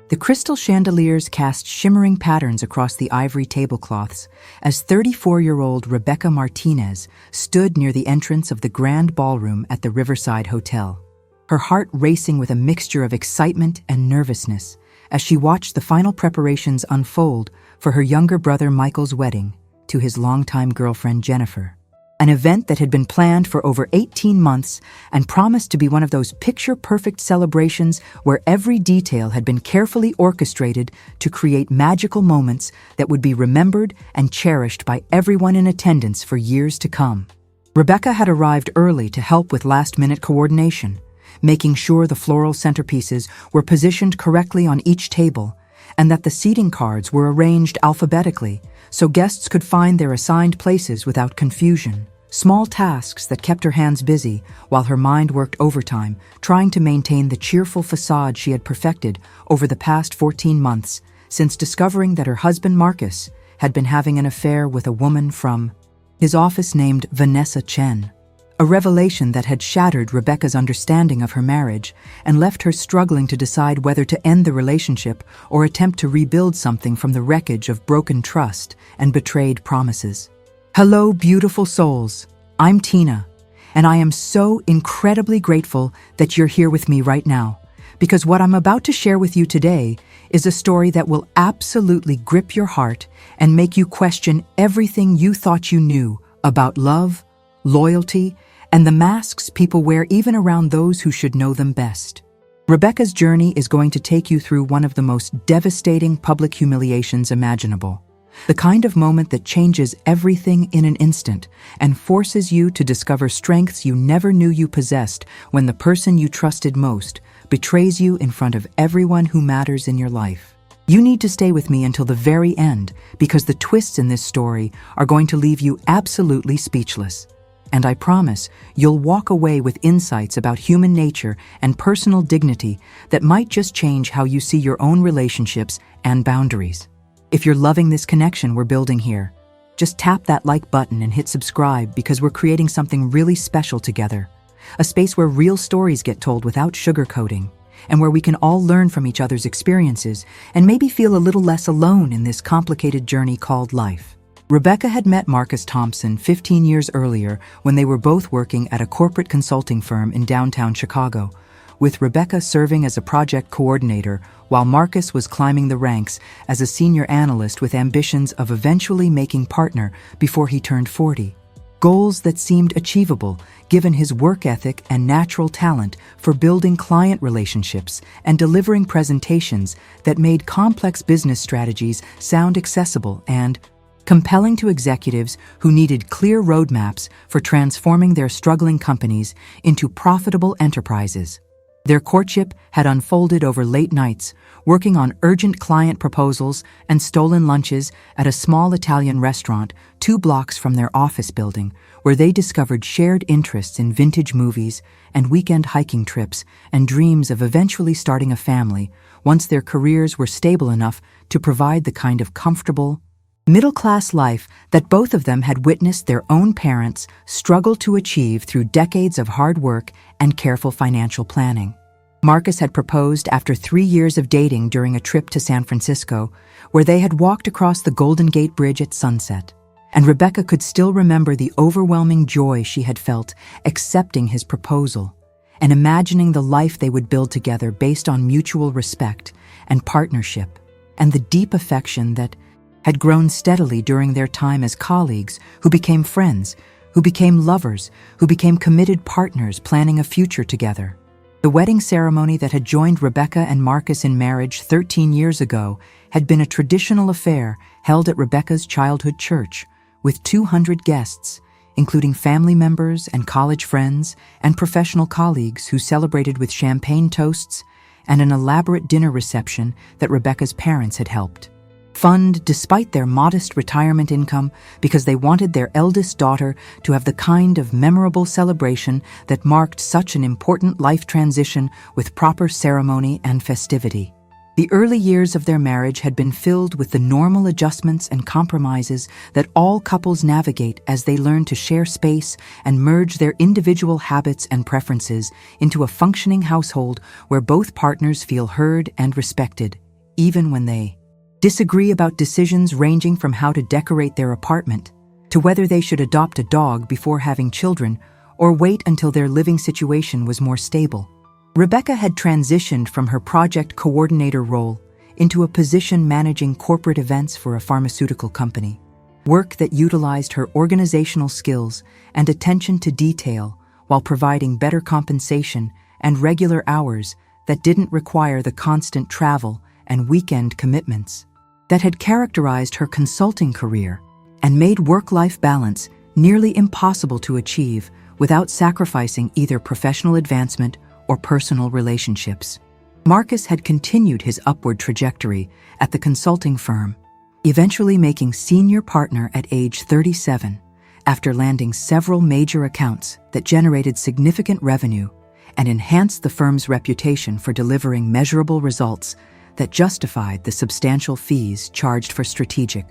The crystal chandeliers cast shimmering patterns across the ivory tablecloths as 34-year-old Rebecca Martinez stood near the entrance of the grand ballroom at the Riverside Hotel, her heart racing with a mixture of excitement and nervousness as she watched the final preparations unfold for her younger brother Michael's wedding to his longtime girlfriend Jennifer. An event that had been planned for over 18 months and promised to be one of those picture-perfect celebrations where every detail had been carefully orchestrated to create magical moments that would be remembered and cherished by everyone in attendance for years to come. Rebecca had arrived early to help with last-minute coordination, making sure the floral centerpieces were positioned correctly on each table and that the seating cards were arranged alphabetically so guests could find their assigned places without confusion. Small tasks that kept her hands busy while her mind worked overtime, trying to maintain the cheerful facade she had perfected over the past 14 months since discovering that her husband Marcus had been having an affair with a woman from his office named Vanessa Chen. A revelation that had shattered Rebecca's understanding of her marriage and left her struggling to decide whether to end the relationship or attempt to rebuild something from the wreckage of broken trust and betrayed promises. Hello, beautiful souls. I'm Tina, and I am so incredibly grateful that you're here with me right now, because what I'm about to share with you today is a story that will absolutely grip your heart and make you question everything you thought you knew about love, loyalty, and the masks people wear even around those who should know them best. Rebecca's journey is going to take you through one of the most devastating public humiliations imaginable. The kind of moment that changes everything in an instant and forces you to discover strengths you never knew you possessed when the person you trusted most betrays you in front of everyone who matters in your life. You need to stay with me until the very end because the twists in this story are going to leave you absolutely speechless. And I promise you'll walk away with insights about human nature and personal dignity that might just change how you see your own relationships and boundaries. If you're loving this connection we're building here, just tap that like button and hit subscribe because we're creating something really special together. A space where real stories get told without sugarcoating, and where we can all learn from each other's experiences and maybe feel a little less alone in this complicated journey called life. Rebecca had met Marcus Thompson 15 years earlier when they were both working at a corporate consulting firm in downtown Chicago, with Rebecca serving as a project coordinator while Marcus was climbing the ranks as a senior analyst with ambitions of eventually making partner before he turned 40. Goals that seemed achievable given his work ethic and natural talent for building client relationships and delivering presentations that made complex business strategies sound accessible and compelling to executives who needed clear roadmaps for transforming their struggling companies into profitable enterprises. Their courtship had unfolded over late nights, working on urgent client proposals and stolen lunches at a small Italian restaurant 2 blocks from their office building, where they discovered shared interests in vintage movies and weekend hiking trips and dreams of eventually starting a family once their careers were stable enough to provide the kind of comfortable, middle-class life that both of them had witnessed their own parents struggle to achieve through decades of hard work and careful financial planning. Marcus had proposed after 3 years of dating during a trip to San Francisco, where they had walked across the Golden Gate Bridge at sunset, and Rebecca could still remember the overwhelming joy she had felt accepting his proposal and imagining the life they would build together based on mutual respect and partnership, and the deep affection that had grown steadily during their time as colleagues who became friends, who became lovers, who became committed partners planning a future together. The wedding ceremony that had joined Rebecca and Marcus in marriage 13 years ago had been a traditional affair held at Rebecca's childhood church, with 200 guests, including family members and college friends and professional colleagues who celebrated with champagne toasts and an elaborate dinner reception that Rebecca's parents had helped fund despite their modest retirement income because they wanted their eldest daughter to have the kind of memorable celebration that marked such an important life transition with proper ceremony and festivity. The early years of their marriage had been filled with the normal adjustments and compromises that all couples navigate as they learn to share space and merge their individual habits and preferences into a functioning household where both partners feel heard and respected. even when they disagree about decisions ranging from how to decorate their apartment to whether they should adopt a dog before having children or wait until their living situation was more stable. Rebecca had transitioned from her project coordinator role into a position managing corporate events for a pharmaceutical company, work that utilized her organizational skills and attention to detail while providing better compensation and regular hours that didn't require the constant travel and weekend commitments that had characterized her consulting career and made work-life balance nearly impossible to achieve without sacrificing either professional advancement or personal relationships. Marcus had continued his upward trajectory at the consulting firm, eventually making senior partner at age 37 after landing several major accounts that generated significant revenue and enhanced the firm's reputation for delivering measurable results that justified the substantial fees charged for strategic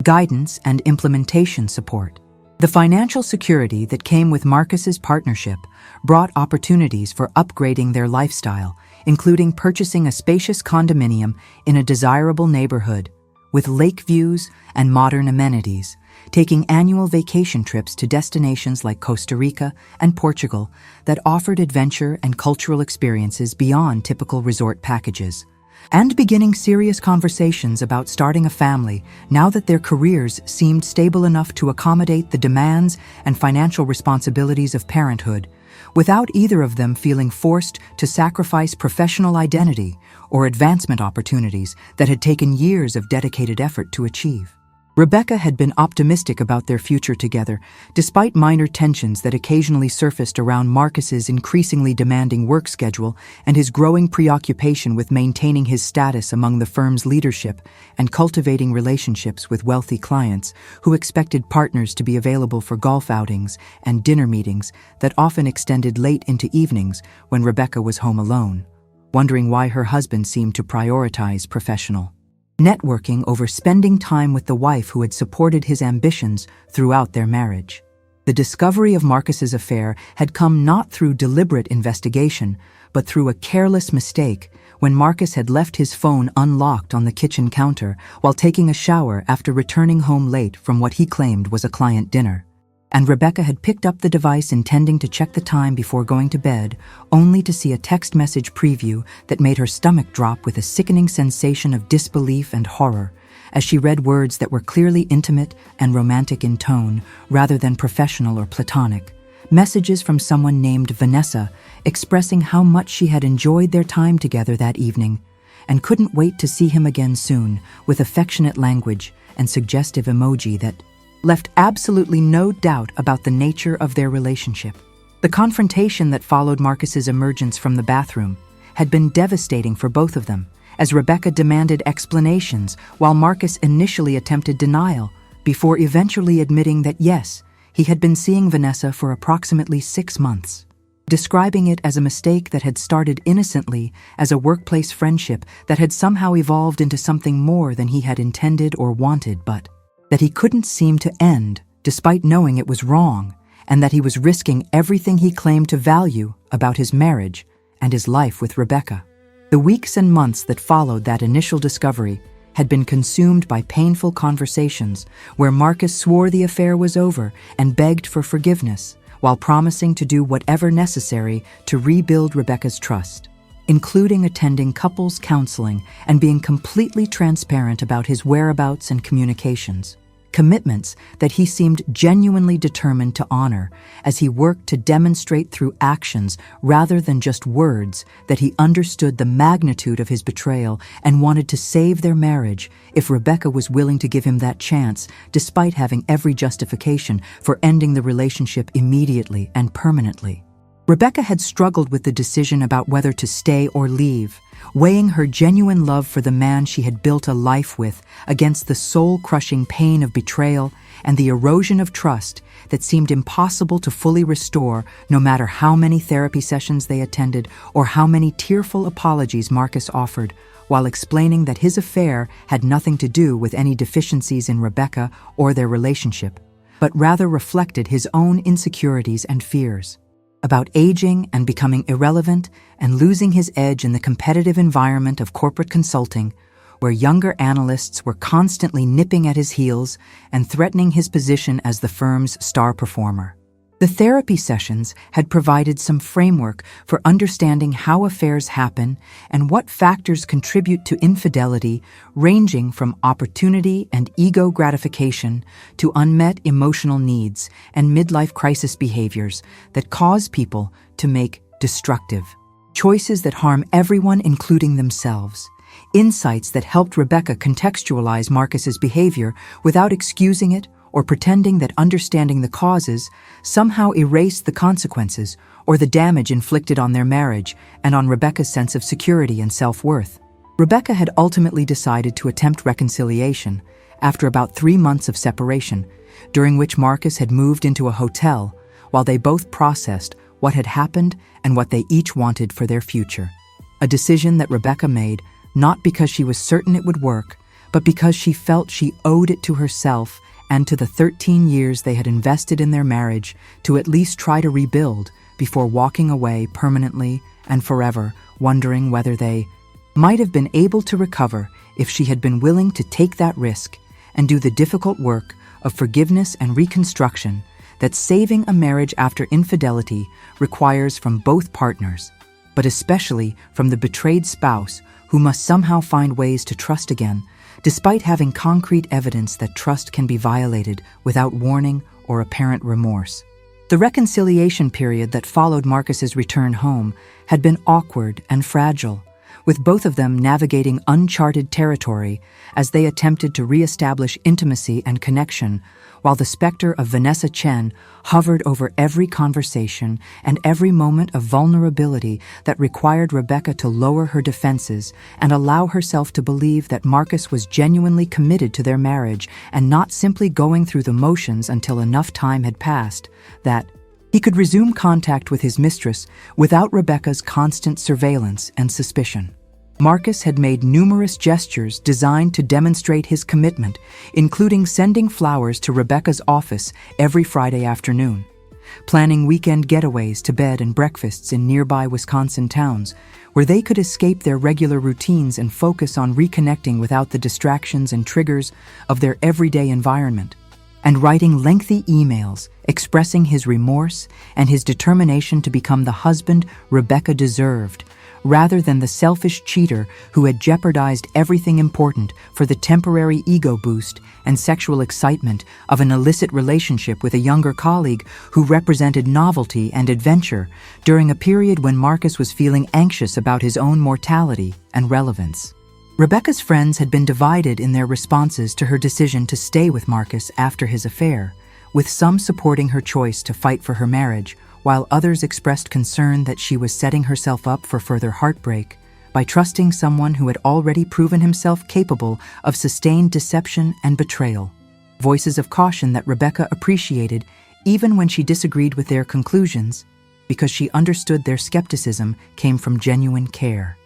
guidance and implementation support. The financial security that came with Marcus's partnership brought opportunities for upgrading their lifestyle, including purchasing a spacious condominium in a desirable neighborhood with lake views and modern amenities, taking annual vacation trips to destinations like Costa Rica and Portugal that offered adventure and cultural experiences beyond typical resort packages, and beginning serious conversations about starting a family now that their careers seemed stable enough to accommodate the demands and financial responsibilities of parenthood, without either of them feeling forced to sacrifice professional identity or advancement opportunities that had taken years of dedicated effort to achieve. Rebecca had been optimistic about their future together, despite minor tensions that occasionally surfaced around Marcus's increasingly demanding work schedule and his growing preoccupation with maintaining his status among the firm's leadership and cultivating relationships with wealthy clients who expected partners to be available for golf outings and dinner meetings that often extended late into evenings when Rebecca was home alone, wondering why her husband seemed to prioritize professional networking over spending time with the wife who had supported his ambitions throughout their marriage. The discovery of Marcus's affair had come not through deliberate investigation, but through a careless mistake when Marcus had left his phone unlocked on the kitchen counter while taking a shower after returning home late from what he claimed was a client dinner. And Rebecca had picked up the device intending to check the time before going to bed, only to see a text message preview that made her stomach drop with a sickening sensation of disbelief and horror, as she read words that were clearly intimate and romantic in tone, rather than professional or platonic. Messages from someone named Vanessa, expressing how much she had enjoyed their time together that evening, and couldn't wait to see him again soon, with affectionate language and suggestive emoji that left absolutely no doubt about the nature of their relationship. The confrontation that followed Marcus's emergence from the bathroom had been devastating for both of them, as Rebecca demanded explanations while Marcus initially attempted denial, before eventually admitting that yes, he had been seeing Vanessa for approximately 6 months, describing it as a mistake that had started innocently as a workplace friendship that had somehow evolved into something more than he had intended or wanted, but that he couldn't seem to end despite knowing it was wrong, and that he was risking everything he claimed to value about his marriage and his life with Rebecca. The weeks and months that followed that initial discovery had been consumed by painful conversations where Marcus swore the affair was over and begged for forgiveness, while promising to do whatever necessary to rebuild Rebecca's trust, including attending couples counseling and being completely transparent about his whereabouts and communications. Commitments that he seemed genuinely determined to honor as he worked to demonstrate through actions rather than just words that he understood the magnitude of his betrayal and wanted to save their marriage if Rebecca was willing to give him that chance, despite having every justification for ending the relationship immediately and permanently. Rebecca had struggled with the decision about whether to stay or leave, weighing her genuine love for the man she had built a life with against the soul-crushing pain of betrayal and the erosion of trust that seemed impossible to fully restore no matter how many therapy sessions they attended or how many tearful apologies Marcus offered, while explaining that his affair had nothing to do with any deficiencies in Rebecca or their relationship, but rather reflected his own insecurities and fears about aging and becoming irrelevant and losing his edge in the competitive environment of corporate consulting, where younger analysts were constantly nipping at his heels and threatening his position as the firm's star performer. The therapy sessions had provided some framework for understanding how affairs happen and what factors contribute to infidelity, ranging from opportunity and ego gratification to unmet emotional needs and midlife crisis behaviors that cause people to make destructive choices that harm everyone, including themselves. Insights that helped Rebecca contextualize Marcus's behavior without excusing it or pretending that understanding the causes somehow erased the consequences or the damage inflicted on their marriage and on Rebecca's sense of security and self-worth. Rebecca had ultimately decided to attempt reconciliation after about 3 months of separation, during which Marcus had moved into a hotel while they both processed what had happened and what they each wanted for their future. A decision that Rebecca made not because she was certain it would work, but because she felt she owed it to herself and to the 13 years they had invested in their marriage to at least try to rebuild before walking away permanently and forever, wondering whether they might have been able to recover if she had been willing to take that risk and do the difficult work of forgiveness and reconstruction that saving a marriage after infidelity requires from both partners, but especially from the betrayed spouse who must somehow find ways to trust again, despite having concrete evidence that trust can be violated without warning or apparent remorse. The reconciliation period that followed Marcus's return home had been awkward and fragile, with both of them navigating uncharted territory as they attempted to reestablish intimacy and connection, while the specter of Vanessa Chen hovered over every conversation and every moment of vulnerability that required Rebecca to lower her defenses and allow herself to believe that Marcus was genuinely committed to their marriage and not simply going through the motions until enough time had passed, that he could resume contact with his mistress without Rebecca's constant surveillance and suspicion. Marcus had made numerous gestures designed to demonstrate his commitment, including sending flowers to Rebecca's office every Friday afternoon, planning weekend getaways to bed and breakfasts in nearby Wisconsin towns, where they could escape their regular routines and focus on reconnecting without the distractions and triggers of their everyday environment, and writing lengthy emails expressing his remorse and his determination to become the husband Rebecca deserved, rather than the selfish cheater who had jeopardized everything important for the temporary ego boost and sexual excitement of an illicit relationship with a younger colleague who represented novelty and adventure during a period when Marcus was feeling anxious about his own mortality and relevance. Rebecca's friends had been divided in their responses to her decision to stay with Marcus after his affair, with some supporting her choice to fight for her marriage, while others expressed concern that she was setting herself up for further heartbreak by trusting someone who had already proven himself capable of sustained deception and betrayal. Voices of caution that Rebecca appreciated even when she disagreed with their conclusions, because she understood their skepticism came from genuine care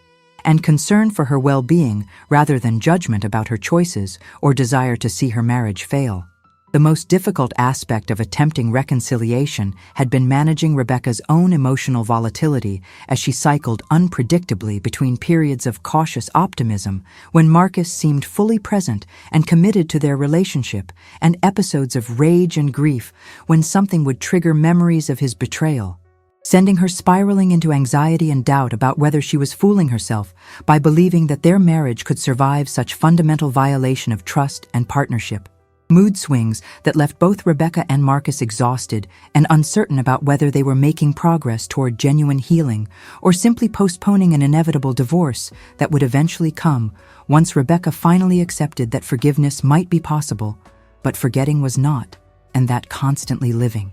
and concern for her well-being rather than judgment about her choices or desire to see her marriage fail. The most difficult aspect of attempting reconciliation had been managing Rebecca's own emotional volatility as she cycled unpredictably between periods of cautious optimism when Marcus seemed fully present and committed to their relationship, and episodes of rage and grief when something would trigger memories of his betrayal, sending her spiraling into anxiety and doubt about whether she was fooling herself by believing that their marriage could survive such fundamental violation of trust and partnership. Mood swings that left both Rebecca and Marcus exhausted and uncertain about whether they were making progress toward genuine healing or simply postponing an inevitable divorce that would eventually come once Rebecca finally accepted that forgiveness might be possible, but forgetting was not, and that constantly living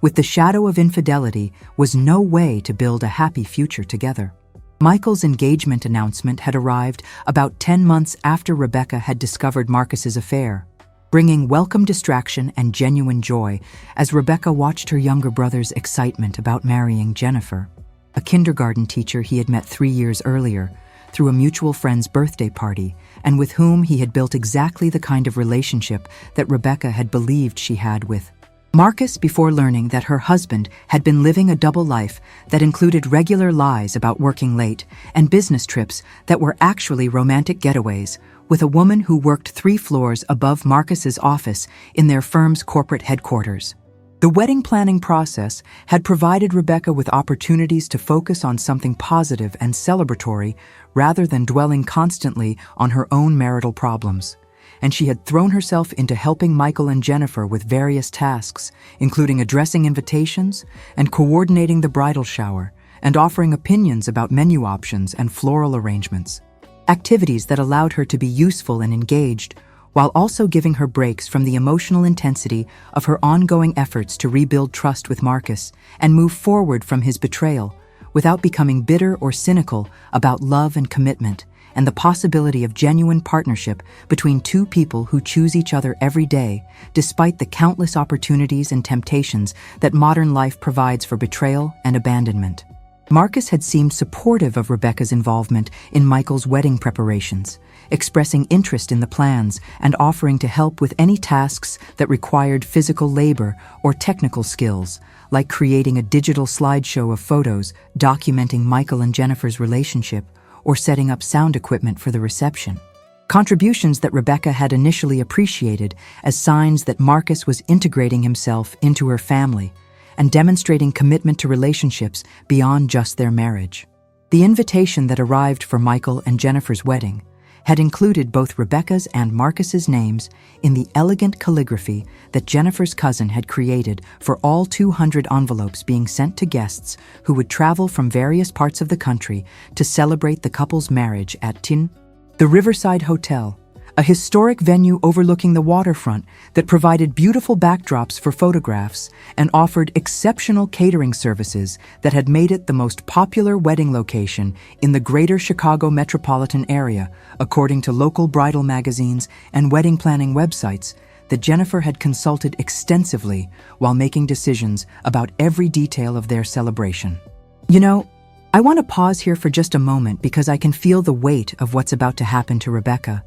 with the shadow of infidelity was no way to build a happy future together. Michael's engagement announcement had arrived about 10 months after Rebecca had discovered Marcus's affair, bringing welcome distraction and genuine joy as Rebecca watched her younger brother's excitement about marrying Jennifer, a kindergarten teacher he had met 3 years earlier through a mutual friend's birthday party, and with whom he had built exactly the kind of relationship that Rebecca had believed she had with Marcus, before learning that her husband had been living a double life that included regular lies about working late and business trips that were actually romantic getaways with a woman who worked 3 floors above Marcus's office in their firm's corporate headquarters. The wedding planning process had provided Rebecca with opportunities to focus on something positive and celebratory rather than dwelling constantly on her own marital problems. And she had thrown herself into helping Michael and Jennifer with various tasks, including addressing invitations and coordinating the bridal shower and offering opinions about menu options and floral arrangements. Activities that allowed her to be useful and engaged, while also giving her breaks from the emotional intensity of her ongoing efforts to rebuild trust with Marcus and move forward from his betrayal, without becoming bitter or cynical about love and commitment and the possibility of genuine partnership between 2 people who choose each other every day, despite the countless opportunities and temptations that modern life provides for betrayal and abandonment. Marcus had seemed supportive of Rebecca's involvement in Michael's wedding preparations, expressing interest in the plans and offering to help with any tasks that required physical labor or technical skills, like creating a digital slideshow of photos documenting Michael and Jennifer's relationship, or setting up sound equipment for the reception. Contributions that Rebecca had initially appreciated as signs that Marcus was integrating himself into her family and demonstrating commitment to relationships beyond just their marriage. The invitation that arrived for Michael and Jennifer's wedding had included both Rebecca's and Marcus's names in the elegant calligraphy that Jennifer's cousin had created for all 200 envelopes being sent to guests who would travel from various parts of the country to celebrate the couple's marriage at the Riverside Hotel, a historic venue overlooking the waterfront that provided beautiful backdrops for photographs and offered exceptional catering services that had made it the most popular wedding location in the greater Chicago metropolitan area, according to local bridal magazines and wedding planning websites that Jennifer had consulted extensively while making decisions about every detail of their celebration. You know, I want to pause here for just a moment because I can feel the weight of what's about to happen to Rebecca.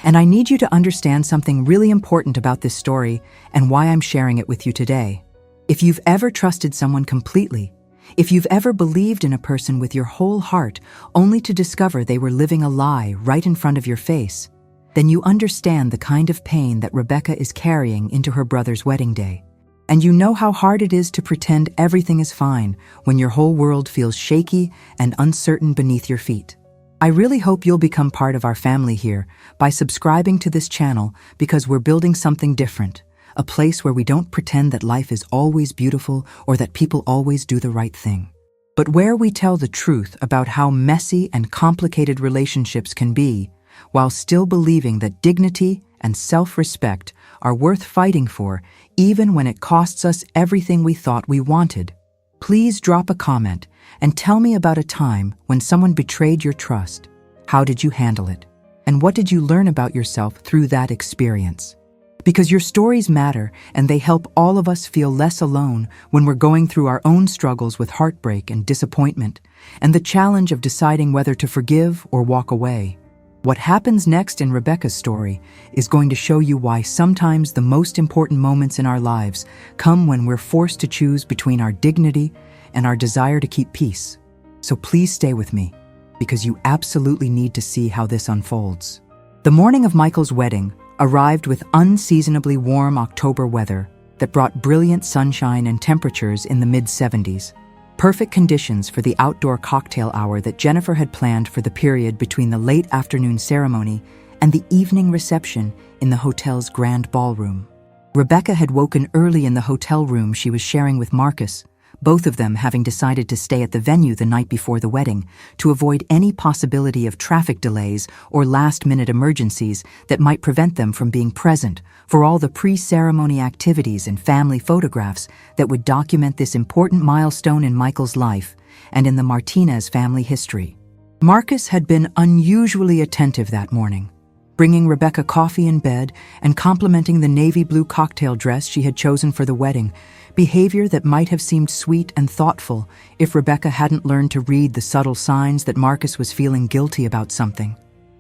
And I need you to understand something really important about this story and why I'm sharing it with you today. If you've ever trusted someone completely, if you've ever believed in a person with your whole heart only to discover they were living a lie right in front of your face, then you understand the kind of pain that Rebecca is carrying into her brother's wedding day. And you know how hard it is to pretend everything is fine when your whole world feels shaky and uncertain beneath your feet. I really hope you'll become part of our family here by subscribing to this channel, because we're building something different, a place where we don't pretend that life is always beautiful or that people always do the right thing, but where we tell the truth about how messy and complicated relationships can be, while still believing that dignity and self-respect are worth fighting for, even when it costs us everything we thought we wanted. Please drop a comment and tell me about a time when someone betrayed your trust. How did you handle it? And what did you learn about yourself through that experience? Because your stories matter, and they help all of us feel less alone when we're going through our own struggles with heartbreak and disappointment, and the challenge of deciding whether to forgive or walk away. What happens next in Rebecca's story is going to show you why sometimes the most important moments in our lives come when we're forced to choose between our dignity and our desire to keep peace. So please stay with me, because you absolutely need to see how this unfolds. The morning of Michael's wedding arrived with unseasonably warm October weather that brought brilliant sunshine and temperatures in the mid-70s. Perfect conditions for the outdoor cocktail hour that Jennifer had planned for the period between the late afternoon ceremony and the evening reception in the hotel's grand ballroom. Rebecca had woken early in the hotel room she was sharing with Marcus, both of them having decided to stay at the venue the night before the wedding to avoid any possibility of traffic delays or last-minute emergencies that might prevent them from being present for all the pre-ceremony activities and family photographs that would document this important milestone in Michael's life and in the Martinez family history. Marcus had been unusually attentive that morning, bringing Rebecca coffee in bed and complimenting the navy blue cocktail dress she had chosen for the wedding, behavior that might have seemed sweet and thoughtful if Rebecca hadn't learned to read the subtle signs that Marcus was feeling guilty about something.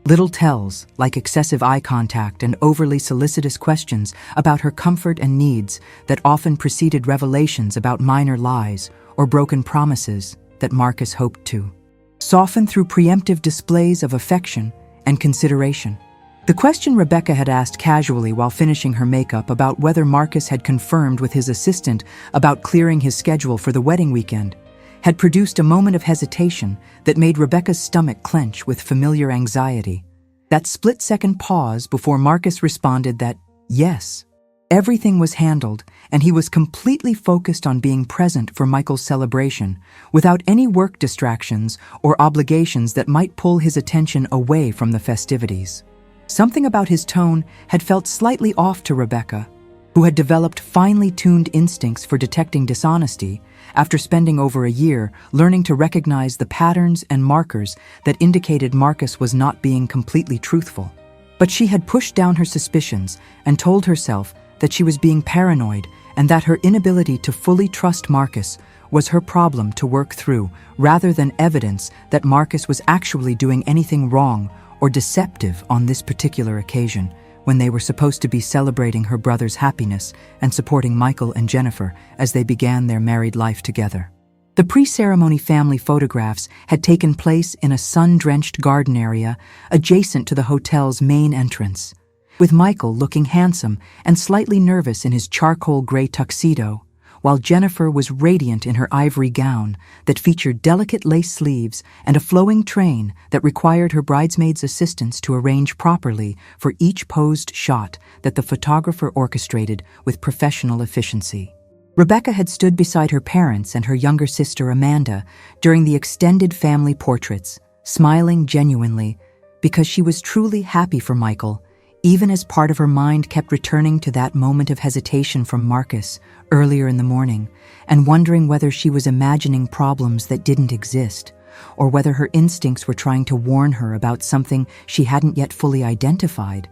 Little tells, like excessive eye contact and overly solicitous questions about her comfort and needs that often preceded revelations about minor lies or broken promises that Marcus hoped to soften through preemptive displays of affection and consideration. The question Rebecca had asked casually while finishing her makeup about whether Marcus had confirmed with his assistant about clearing his schedule for the wedding weekend had produced a moment of hesitation that made Rebecca's stomach clench with familiar anxiety. That split-second pause before Marcus responded that, yes, everything was handled and he was completely focused on being present for Michael's celebration, without any work distractions or obligations that might pull his attention away from the festivities. Something about his tone had felt slightly off to Rebecca, who had developed finely tuned instincts for detecting dishonesty after spending over a year learning to recognize the patterns and markers that indicated Marcus was not being completely truthful. But she had pushed down her suspicions and told herself that she was being paranoid and that her inability to fully trust Marcus was her problem to work through, rather than evidence that Marcus was actually doing anything wrong or deceptive on this particular occasion, when they were supposed to be celebrating her brother's happiness and supporting Michael and Jennifer as they began their married life together. The pre-ceremony family photographs had taken place in a sun-drenched garden area adjacent to the hotel's main entrance, with Michael looking handsome and slightly nervous in his charcoal gray tuxedo, while Jennifer was radiant in her ivory gown that featured delicate lace sleeves and a flowing train that required her bridesmaids' assistants to arrange properly for each posed shot that the photographer orchestrated with professional efficiency. Rebecca had stood beside her parents and her younger sister Amanda during the extended family portraits, smiling genuinely because she was truly happy for Michael, even as part of her mind kept returning to that moment of hesitation from Marcus earlier in the morning and wondering whether she was imagining problems that didn't exist, or whether her instincts were trying to warn her about something she hadn't yet fully identified,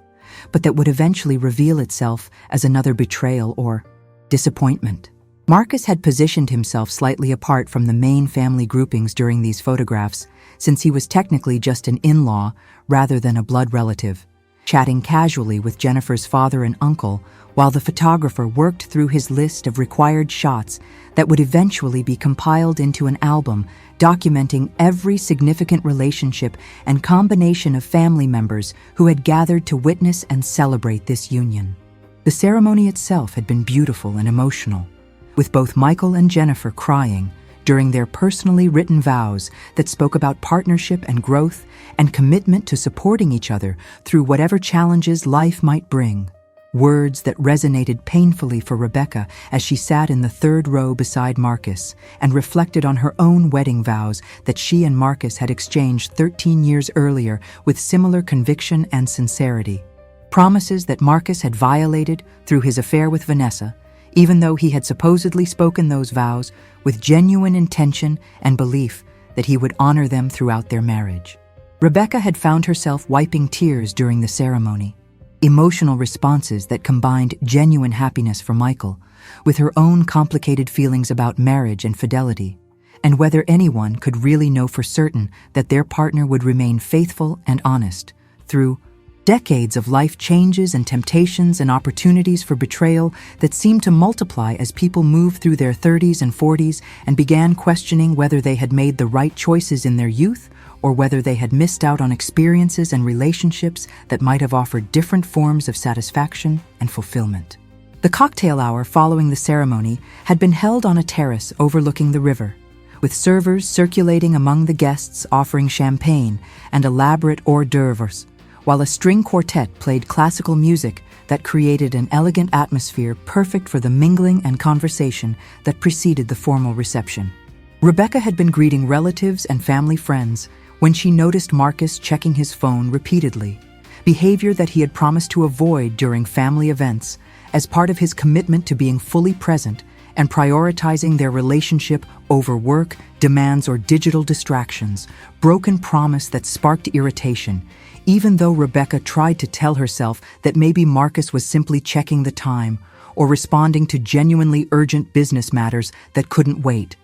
but that would eventually reveal itself as another betrayal or disappointment. Marcus had positioned himself slightly apart from the main family groupings during these photographs, since he was technically just an in-law rather than a blood relative, chatting casually with Jennifer's father and uncle while the photographer worked through his list of required shots that would eventually be compiled into an album documenting every significant relationship and combination of family members who had gathered to witness and celebrate this union. The ceremony itself had been beautiful and emotional, with both Michael and Jennifer crying during their personally written vows that spoke about partnership and growth and commitment to supporting each other through whatever challenges life might bring. Words that resonated painfully for Rebecca as she sat in the third row beside Marcus and reflected on her own wedding vows that she and Marcus had exchanged 13 years earlier with similar conviction and sincerity. Promises that Marcus had violated through his affair with Vanessa, even though he had supposedly spoken those vows with genuine intention and belief that he would honor them throughout their marriage. Rebecca had found herself wiping tears during the ceremony, emotional responses that combined genuine happiness for Michael with her own complicated feelings about marriage and fidelity, and whether anyone could really know for certain that their partner would remain faithful and honest through decades of life changes and temptations and opportunities for betrayal that seemed to multiply as people moved through their 30s and 40s and began questioning whether they had made the right choices in their youth or whether they had missed out on experiences and relationships that might have offered different forms of satisfaction and fulfillment. The cocktail hour following the ceremony had been held on a terrace overlooking the river, with servers circulating among the guests offering champagne and elaborate hors d'oeuvres, while a string quartet played classical music that created an elegant atmosphere perfect for the mingling and conversation that preceded the formal reception. Rebecca had been greeting relatives and family friends when she noticed Marcus checking his phone repeatedly, behavior that he had promised to avoid during family events as part of his commitment to being fully present and prioritizing their relationship over work, demands, or digital distractions, broken promise that sparked irritation, even though Rebecca tried to tell herself that maybe Marcus was simply checking the time or responding to genuinely urgent business matters that couldn't wait,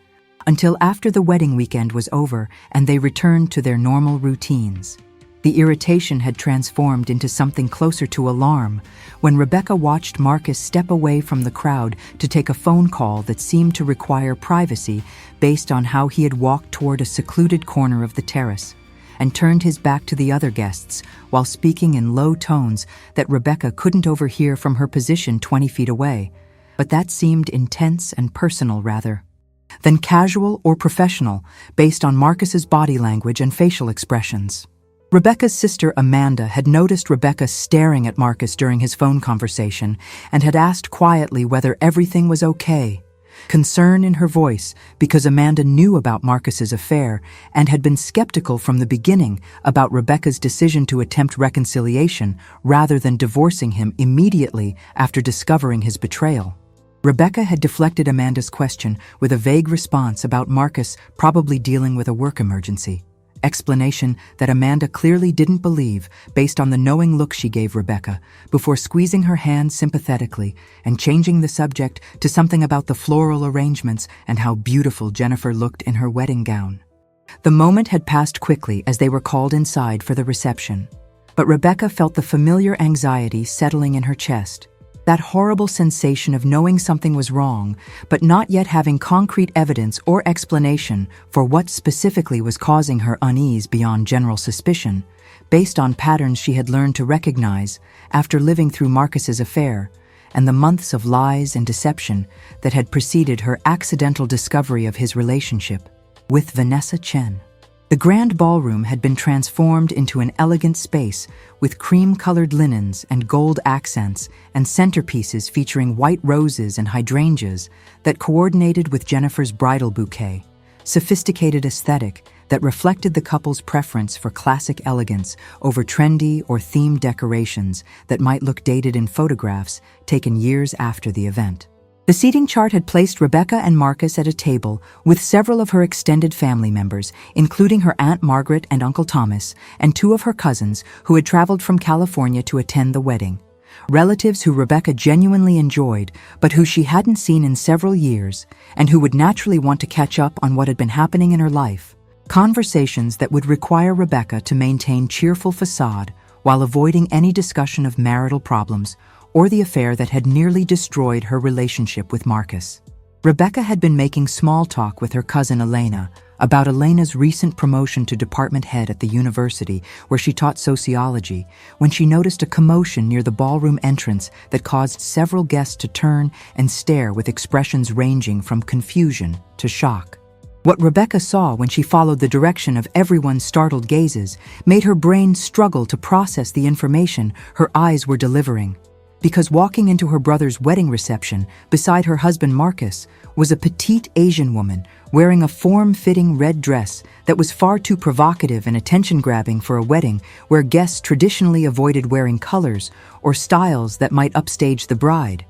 until after the wedding weekend was over and they returned to their normal routines. The irritation had transformed into something closer to alarm when Rebecca watched Marcus step away from the crowd to take a phone call that seemed to require privacy based on how he had walked toward a secluded corner of the terrace and turned his back to the other guests while speaking in low tones that Rebecca couldn't overhear from her position 20 feet away. But that seemed intense and personal rather than casual or professional based on Marcus's body language and facial expressions. Rebecca's sister Amanda had noticed Rebecca staring at Marcus during his phone conversation and had asked quietly whether everything was okay, concern in her voice because Amanda knew about Marcus's affair and had been skeptical from the beginning about Rebecca's decision to attempt reconciliation rather than divorcing him immediately after discovering his betrayal. Rebecca had deflected Amanda's question with a vague response about Marcus probably dealing with a work emergency. Explanation that Amanda clearly didn't believe based on the knowing look she gave Rebecca before squeezing her hand sympathetically and changing the subject to something about the floral arrangements and how beautiful Jennifer looked in her wedding gown. The moment had passed quickly as they were called inside for the reception, but Rebecca felt the familiar anxiety settling in her chest. That horrible sensation of knowing something was wrong, but not yet having concrete evidence or explanation for what specifically was causing her unease beyond general suspicion, based on patterns she had learned to recognize after living through Marcus's affair and the months of lies and deception that had preceded her accidental discovery of his relationship with Vanessa Chen. The grand ballroom had been transformed into an elegant space with cream-colored linens and gold accents and centerpieces featuring white roses and hydrangeas that coordinated with Jennifer's bridal bouquet, sophisticated aesthetic that reflected the couple's preference for classic elegance over trendy or themed decorations that might look dated in photographs taken years after the event. The seating chart had placed Rebecca and Marcus at a table with several of her extended family members, including her Aunt Margaret and Uncle Thomas, and two of her cousins who had traveled from California to attend the wedding. Relatives who Rebecca genuinely enjoyed, but who she hadn't seen in several years, and who would naturally want to catch up on what had been happening in her life. Conversations that would require Rebecca to maintain cheerful facade while avoiding any discussion of marital problems or the affair that had nearly destroyed her relationship with Marcus. Rebecca had been making small talk with her cousin Elena about Elena's recent promotion to department head at the university where she taught sociology when she noticed a commotion near the ballroom entrance that caused several guests to turn and stare with expressions ranging from confusion to shock. What Rebecca saw when she followed the direction of everyone's startled gazes made her brain struggle to process the information her eyes were delivering. Because walking into her brother's wedding reception beside her husband Marcus was a petite Asian woman wearing a form-fitting red dress that was far too provocative and attention-grabbing for a wedding where guests traditionally avoided wearing colors or styles that might upstage the bride.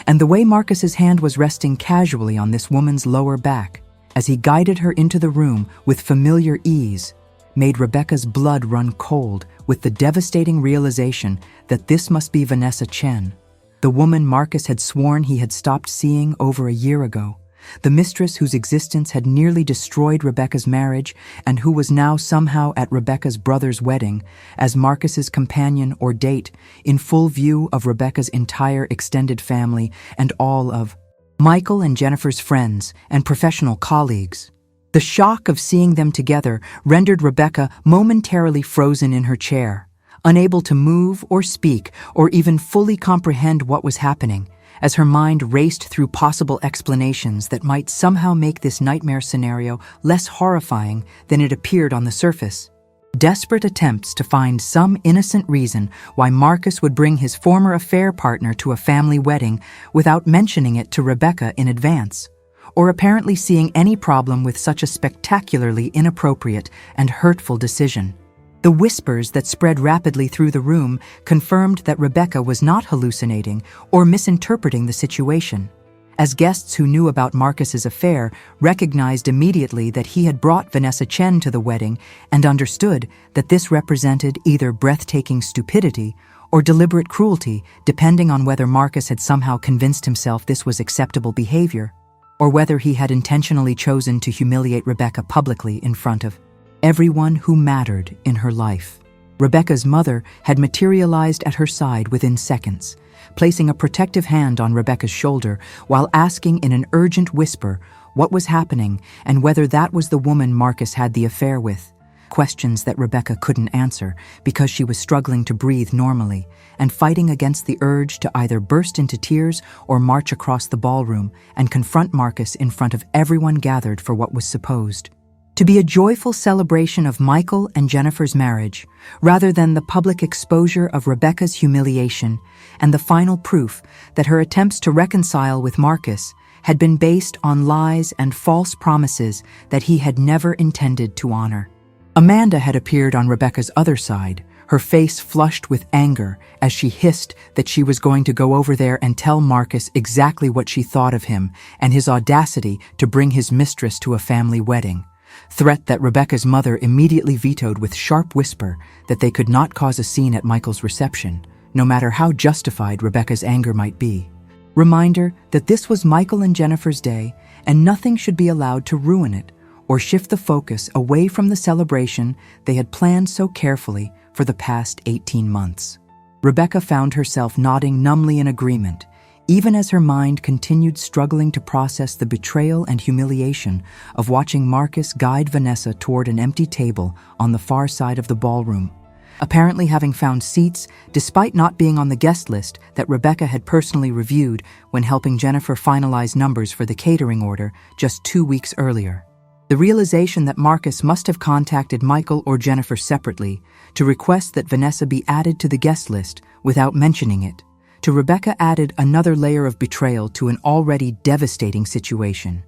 And the way Marcus's hand was resting casually on this woman's lower back as he guided her into the room with familiar ease made Rebecca's blood run cold with the devastating realization that this must be Vanessa Chen, the woman Marcus had sworn he had stopped seeing over a year ago, the mistress whose existence had nearly destroyed Rebecca's marriage and who was now somehow at Rebecca's brother's wedding as Marcus's companion or date in full view of Rebecca's entire extended family and all of Michael and Jennifer's friends and professional colleagues. The shock of seeing them together rendered Rebecca momentarily frozen in her chair, unable to move or speak or even fully comprehend what was happening, as her mind raced through possible explanations that might somehow make this nightmare scenario less horrifying than it appeared on the surface. Desperate attempts to find some innocent reason why Marcus would bring his former affair partner to a family wedding without mentioning it to Rebecca in advance, or apparently seeing any problem with such a spectacularly inappropriate and hurtful decision. The whispers that spread rapidly through the room confirmed that Rebecca was not hallucinating or misinterpreting the situation, as guests who knew about Marcus's affair recognized immediately that he had brought Vanessa Chen to the wedding and understood that this represented either breathtaking stupidity or deliberate cruelty, depending on whether Marcus had somehow convinced himself this was acceptable behavior, or whether he had intentionally chosen to humiliate Rebecca publicly in front of everyone who mattered in her life. Rebecca's mother had materialized at her side within seconds, placing a protective hand on Rebecca's shoulder while asking in an urgent whisper what was happening and whether that was the woman Marcus had the affair with. Questions that Rebecca couldn't answer because she was struggling to breathe normally and fighting against the urge to either burst into tears or march across the ballroom and confront Marcus in front of everyone gathered for what was supposed to be a joyful celebration of Michael and Jennifer's marriage, rather than the public exposure of Rebecca's humiliation and the final proof that her attempts to reconcile with Marcus had been based on lies and false promises that he had never intended to honor. Amanda had appeared on Rebecca's other side, her face flushed with anger as she hissed that she was going to go over there and tell Marcus exactly what she thought of him and his audacity to bring his mistress to a family wedding. Threat that Rebecca's mother immediately vetoed with sharp whisper that they could not cause a scene at Michael's reception, no matter how justified Rebecca's anger might be. Reminder that this was Michael and Jennifer's day and nothing should be allowed to ruin it or shift the focus away from the celebration they had planned so carefully for the past 18 months. Rebecca found herself nodding numbly in agreement, even as her mind continued struggling to process the betrayal and humiliation of watching Marcus guide Vanessa toward an empty table on the far side of the ballroom. Apparently having found seats despite not being on the guest list that Rebecca had personally reviewed when helping Jennifer finalize numbers for the catering order just 2 weeks earlier. The realization that Marcus must have contacted Michael or Jennifer separately to request that Vanessa be added to the guest list without mentioning it, to Rebecca added another layer of betrayal to an already devastating situation,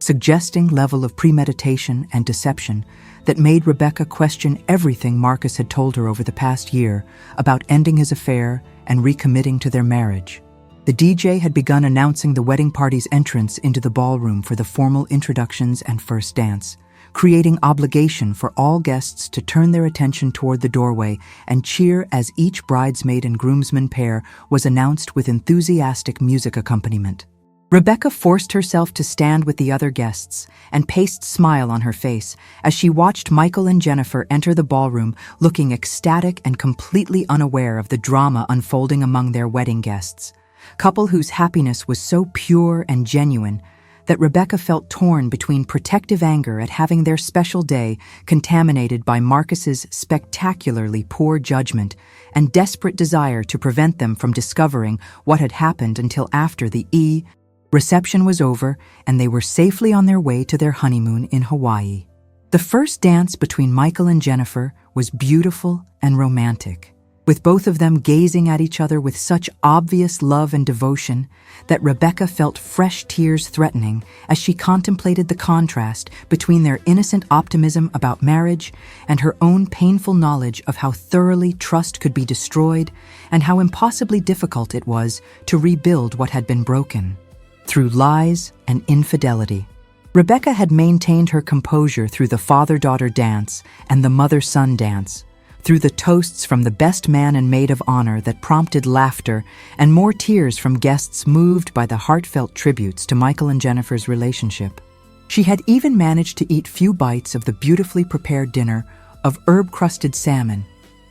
suggesting level of premeditation and deception that made Rebecca question everything Marcus had told her over the past year about ending his affair and recommitting to their marriage. The DJ had begun announcing the wedding party's entrance into the ballroom for the formal introductions and first dance, creating obligation for all guests to turn their attention toward the doorway and cheer as each bridesmaid and groomsman pair was announced with enthusiastic music accompaniment. Rebecca forced herself to stand with the other guests, and paced smile on her face as she watched Michael and Jennifer enter the ballroom looking ecstatic and completely unaware of the drama unfolding among their wedding guests. Couple whose happiness was so pure and genuine that Rebecca felt torn between protective anger at having their special day contaminated by Marcus's spectacularly poor judgment and desperate desire to prevent them from discovering what had happened until after the reception was over and they were safely on their way to their honeymoon in Hawaii. The first dance between Michael and Jennifer was beautiful and romantic, with both of them gazing at each other with such obvious love and devotion that Rebecca felt fresh tears threatening as she contemplated the contrast between their innocent optimism about marriage and her own painful knowledge of how thoroughly trust could be destroyed and how impossibly difficult it was to rebuild what had been broken through lies and infidelity. Rebecca had maintained her composure through the father-daughter dance and the mother-son dance, through the toasts from the best man and maid of honor that prompted laughter and more tears from guests moved by the heartfelt tributes to Michael and Jennifer's relationship. She had even managed to eat few bites of the beautifully prepared dinner of herb-crusted salmon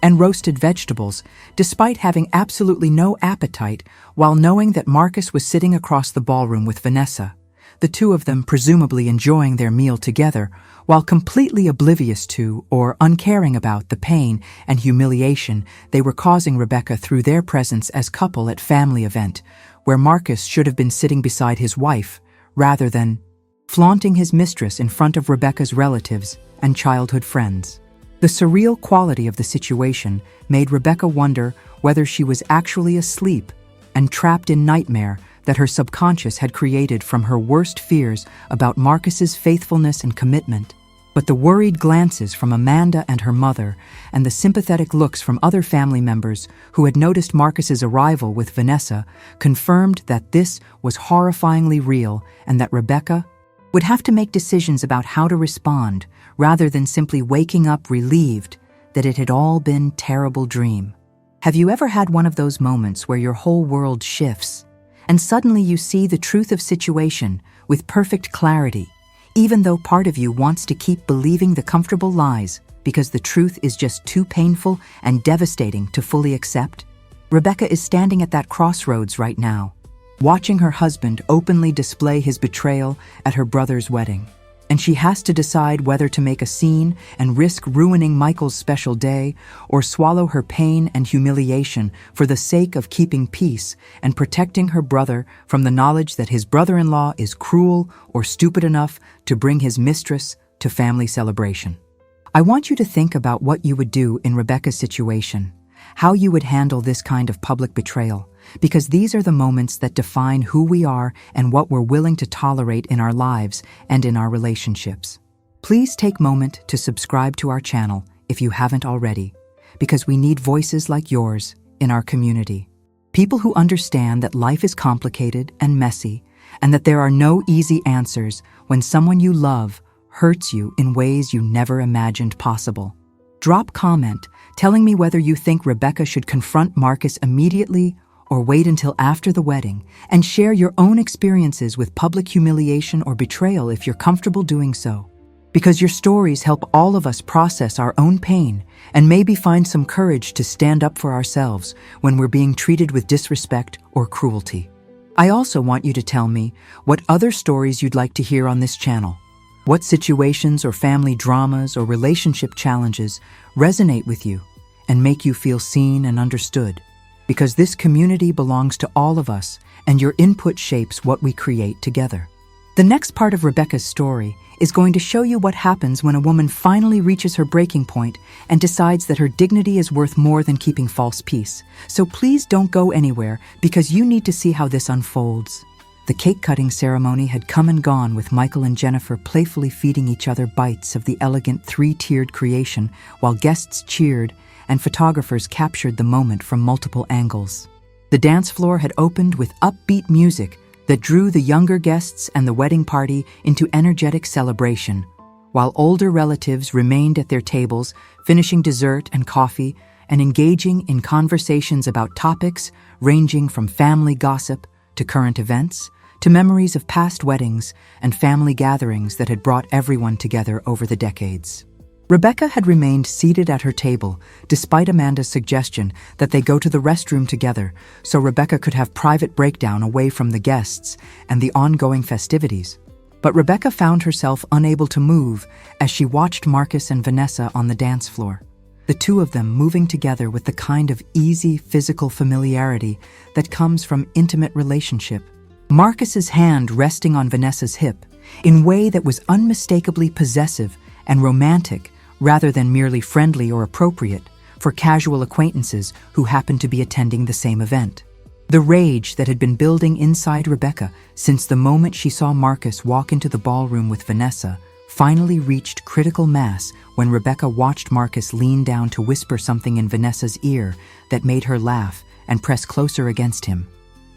and roasted vegetables, despite having absolutely no appetite while knowing that Marcus was sitting across the ballroom with Vanessa, the two of them presumably enjoying their meal together, while completely oblivious to or uncaring about the pain and humiliation they were causing Rebecca through their presence as couple at family event, where Marcus should have been sitting beside his wife, rather than flaunting his mistress in front of Rebecca's relatives and childhood friends. The surreal quality of the situation made Rebecca wonder whether she was actually asleep and trapped in nightmare that her subconscious had created from her worst fears about Marcus's faithfulness and commitment. But the worried glances from Amanda and her mother and the sympathetic looks from other family members who had noticed Marcus's arrival with Vanessa confirmed that this was horrifyingly real and that Rebecca would have to make decisions about how to respond rather than simply waking up relieved that it had all been a terrible dream. Have you ever had one of those moments where your whole world shifts and suddenly you see the truth of situation with perfect clarity, even though part of you wants to keep believing the comfortable lies because the truth is just too painful and devastating to fully accept? Rebecca is standing at that crossroads right now, watching her husband openly display his betrayal at her brother's wedding. And she has to decide whether to make a scene and risk ruining Michael's special day, or swallow her pain and humiliation for the sake of keeping peace and protecting her brother from the knowledge that his brother-in-law is cruel or stupid enough to bring his mistress to family celebration. I want you to think about what you would do in Rebecca's situation, how you would handle this kind of public betrayal, because these are the moments that define who we are and what we're willing to tolerate in our lives and in our relationships. Please take a moment to subscribe to our channel if you haven't already, because we need voices like yours in our community. People who understand that life is complicated and messy, and that there are no easy answers when someone you love hurts you in ways you never imagined possible. Drop comment telling me whether you think Rebecca should confront Marcus immediately or wait until after the wedding, and share your own experiences with public humiliation or betrayal if you're comfortable doing so. Because your stories help all of us process our own pain and maybe find some courage to stand up for ourselves when we're being treated with disrespect or cruelty. I also want you to tell me what other stories you'd like to hear on this channel. What situations or family dramas or relationship challenges resonate with you and make you feel seen and understood? Because this community belongs to all of us, and your input shapes what we create together. The next part of Rebecca's story is going to show you what happens when a woman finally reaches her breaking point and decides that her dignity is worth more than keeping false peace. So please don't go anywhere, because you need to see how this unfolds. The cake-cutting ceremony had come and gone, with Michael and Jennifer playfully feeding each other bites of the elegant three-tiered creation, while guests cheered and photographers captured the moment from multiple angles. The dance floor had opened with upbeat music that drew the younger guests and the wedding party into energetic celebration, while older relatives remained at their tables, finishing dessert and coffee and engaging in conversations about topics ranging from family gossip to current events, to memories of past weddings and family gatherings that had brought everyone together over the decades. Rebecca had remained seated at her table, despite Amanda's suggestion that they go to the restroom together so Rebecca could have private breakdown away from the guests and the ongoing festivities. But Rebecca found herself unable to move as she watched Marcus and Vanessa on the dance floor, the two of them moving together with the kind of easy physical familiarity that comes from intimate relationship. Marcus's hand resting on Vanessa's hip in a way that was unmistakably possessive and romantic, rather than merely friendly or appropriate for casual acquaintances who happened to be attending the same event. The rage that had been building inside Rebecca since the moment she saw Marcus walk into the ballroom with Vanessa finally reached critical mass when Rebecca watched Marcus lean down to whisper something in Vanessa's ear that made her laugh and press closer against him.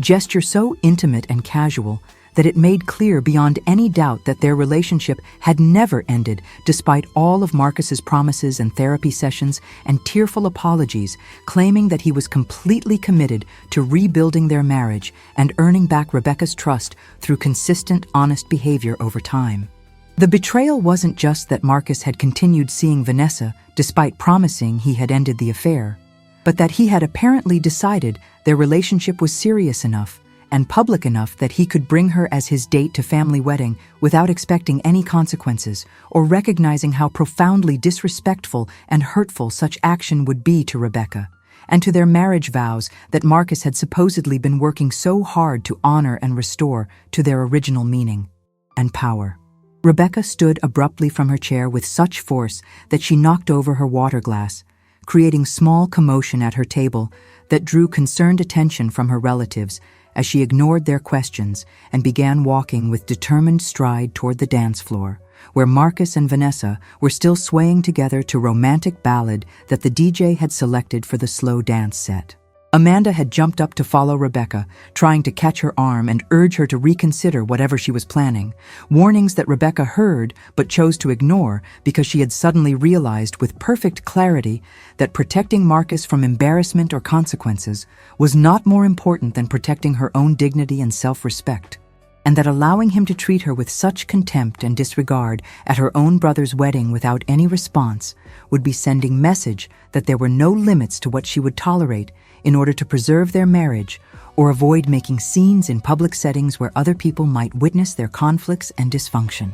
Gesture so intimate and casual that it made clear beyond any doubt that their relationship had never ended, despite all of Marcus's promises and therapy sessions and tearful apologies, claiming that he was completely committed to rebuilding their marriage and earning back Rebecca's trust through consistent, honest behavior over time. The betrayal wasn't just that Marcus had continued seeing Vanessa despite promising he had ended the affair, but that he had apparently decided their relationship was serious enough and public enough that he could bring her as his date to family wedding without expecting any consequences or recognizing how profoundly disrespectful and hurtful such action would be to Rebecca and to their marriage vows that Marcus had supposedly been working so hard to honor and restore to their original meaning and power. Rebecca stood abruptly from her chair with such force that she knocked over her water glass, creating small commotion at her table that drew concerned attention from her relatives as she ignored their questions and began walking with determined stride toward the dance floor, where Marcus and Vanessa were still swaying together to romantic ballad that the DJ had selected for the slow dance set. Amanda had jumped up to follow Rebecca, trying to catch her arm and urge her to reconsider whatever she was planning, warnings that Rebecca heard but chose to ignore because she had suddenly realized with perfect clarity that protecting Marcus from embarrassment or consequences was not more important than protecting her own dignity and self-respect. and that allowing him to treat her with such contempt and disregard at her own brother's wedding without any response would be sending message that there were no limits to what she would tolerate in order to preserve their marriage or avoid making scenes in public settings where other people might witness their conflicts and dysfunction.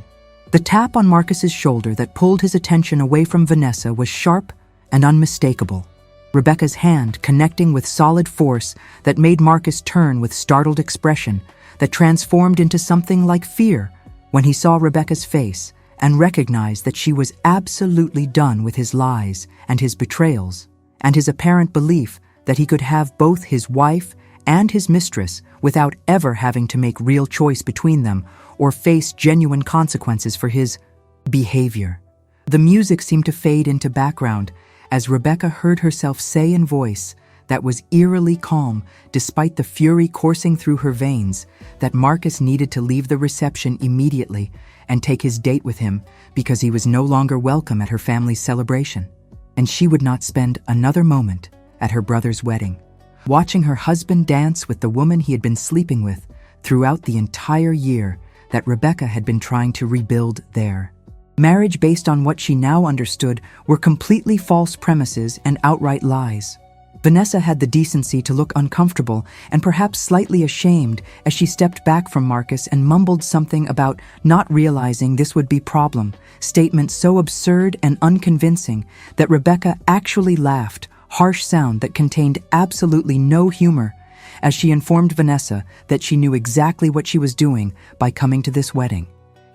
The tap on Marcus's shoulder that pulled his attention away from Vanessa was sharp and unmistakable. Rebecca's hand connecting with solid force that made Marcus turn with startled expression that transformed into something like fear when he saw Rebecca's face and recognized that she was absolutely done with his lies and his betrayals and his apparent belief that he could have both his wife and his mistress without ever having to make real choice between them or face genuine consequences for his behavior. The music seemed to fade into background as Rebecca heard herself say in voice that was eerily calm despite the fury coursing through her veins that Marcus needed to leave the reception immediately and take his date with him because he was no longer welcome at her family's celebration, and she would not spend another moment at her brother's wedding, watching her husband dance with the woman he had been sleeping with throughout the entire year that Rebecca had been trying to rebuild there. Marriage based on what she now understood were completely false premises and outright lies. Vanessa had the decency to look uncomfortable and perhaps slightly ashamed as she stepped back from Marcus and mumbled something about not realizing this would be problem, statement so absurd and unconvincing that Rebecca actually laughed, harsh sound that contained absolutely no humor, as she informed Vanessa that she knew exactly what she was doing by coming to this wedding,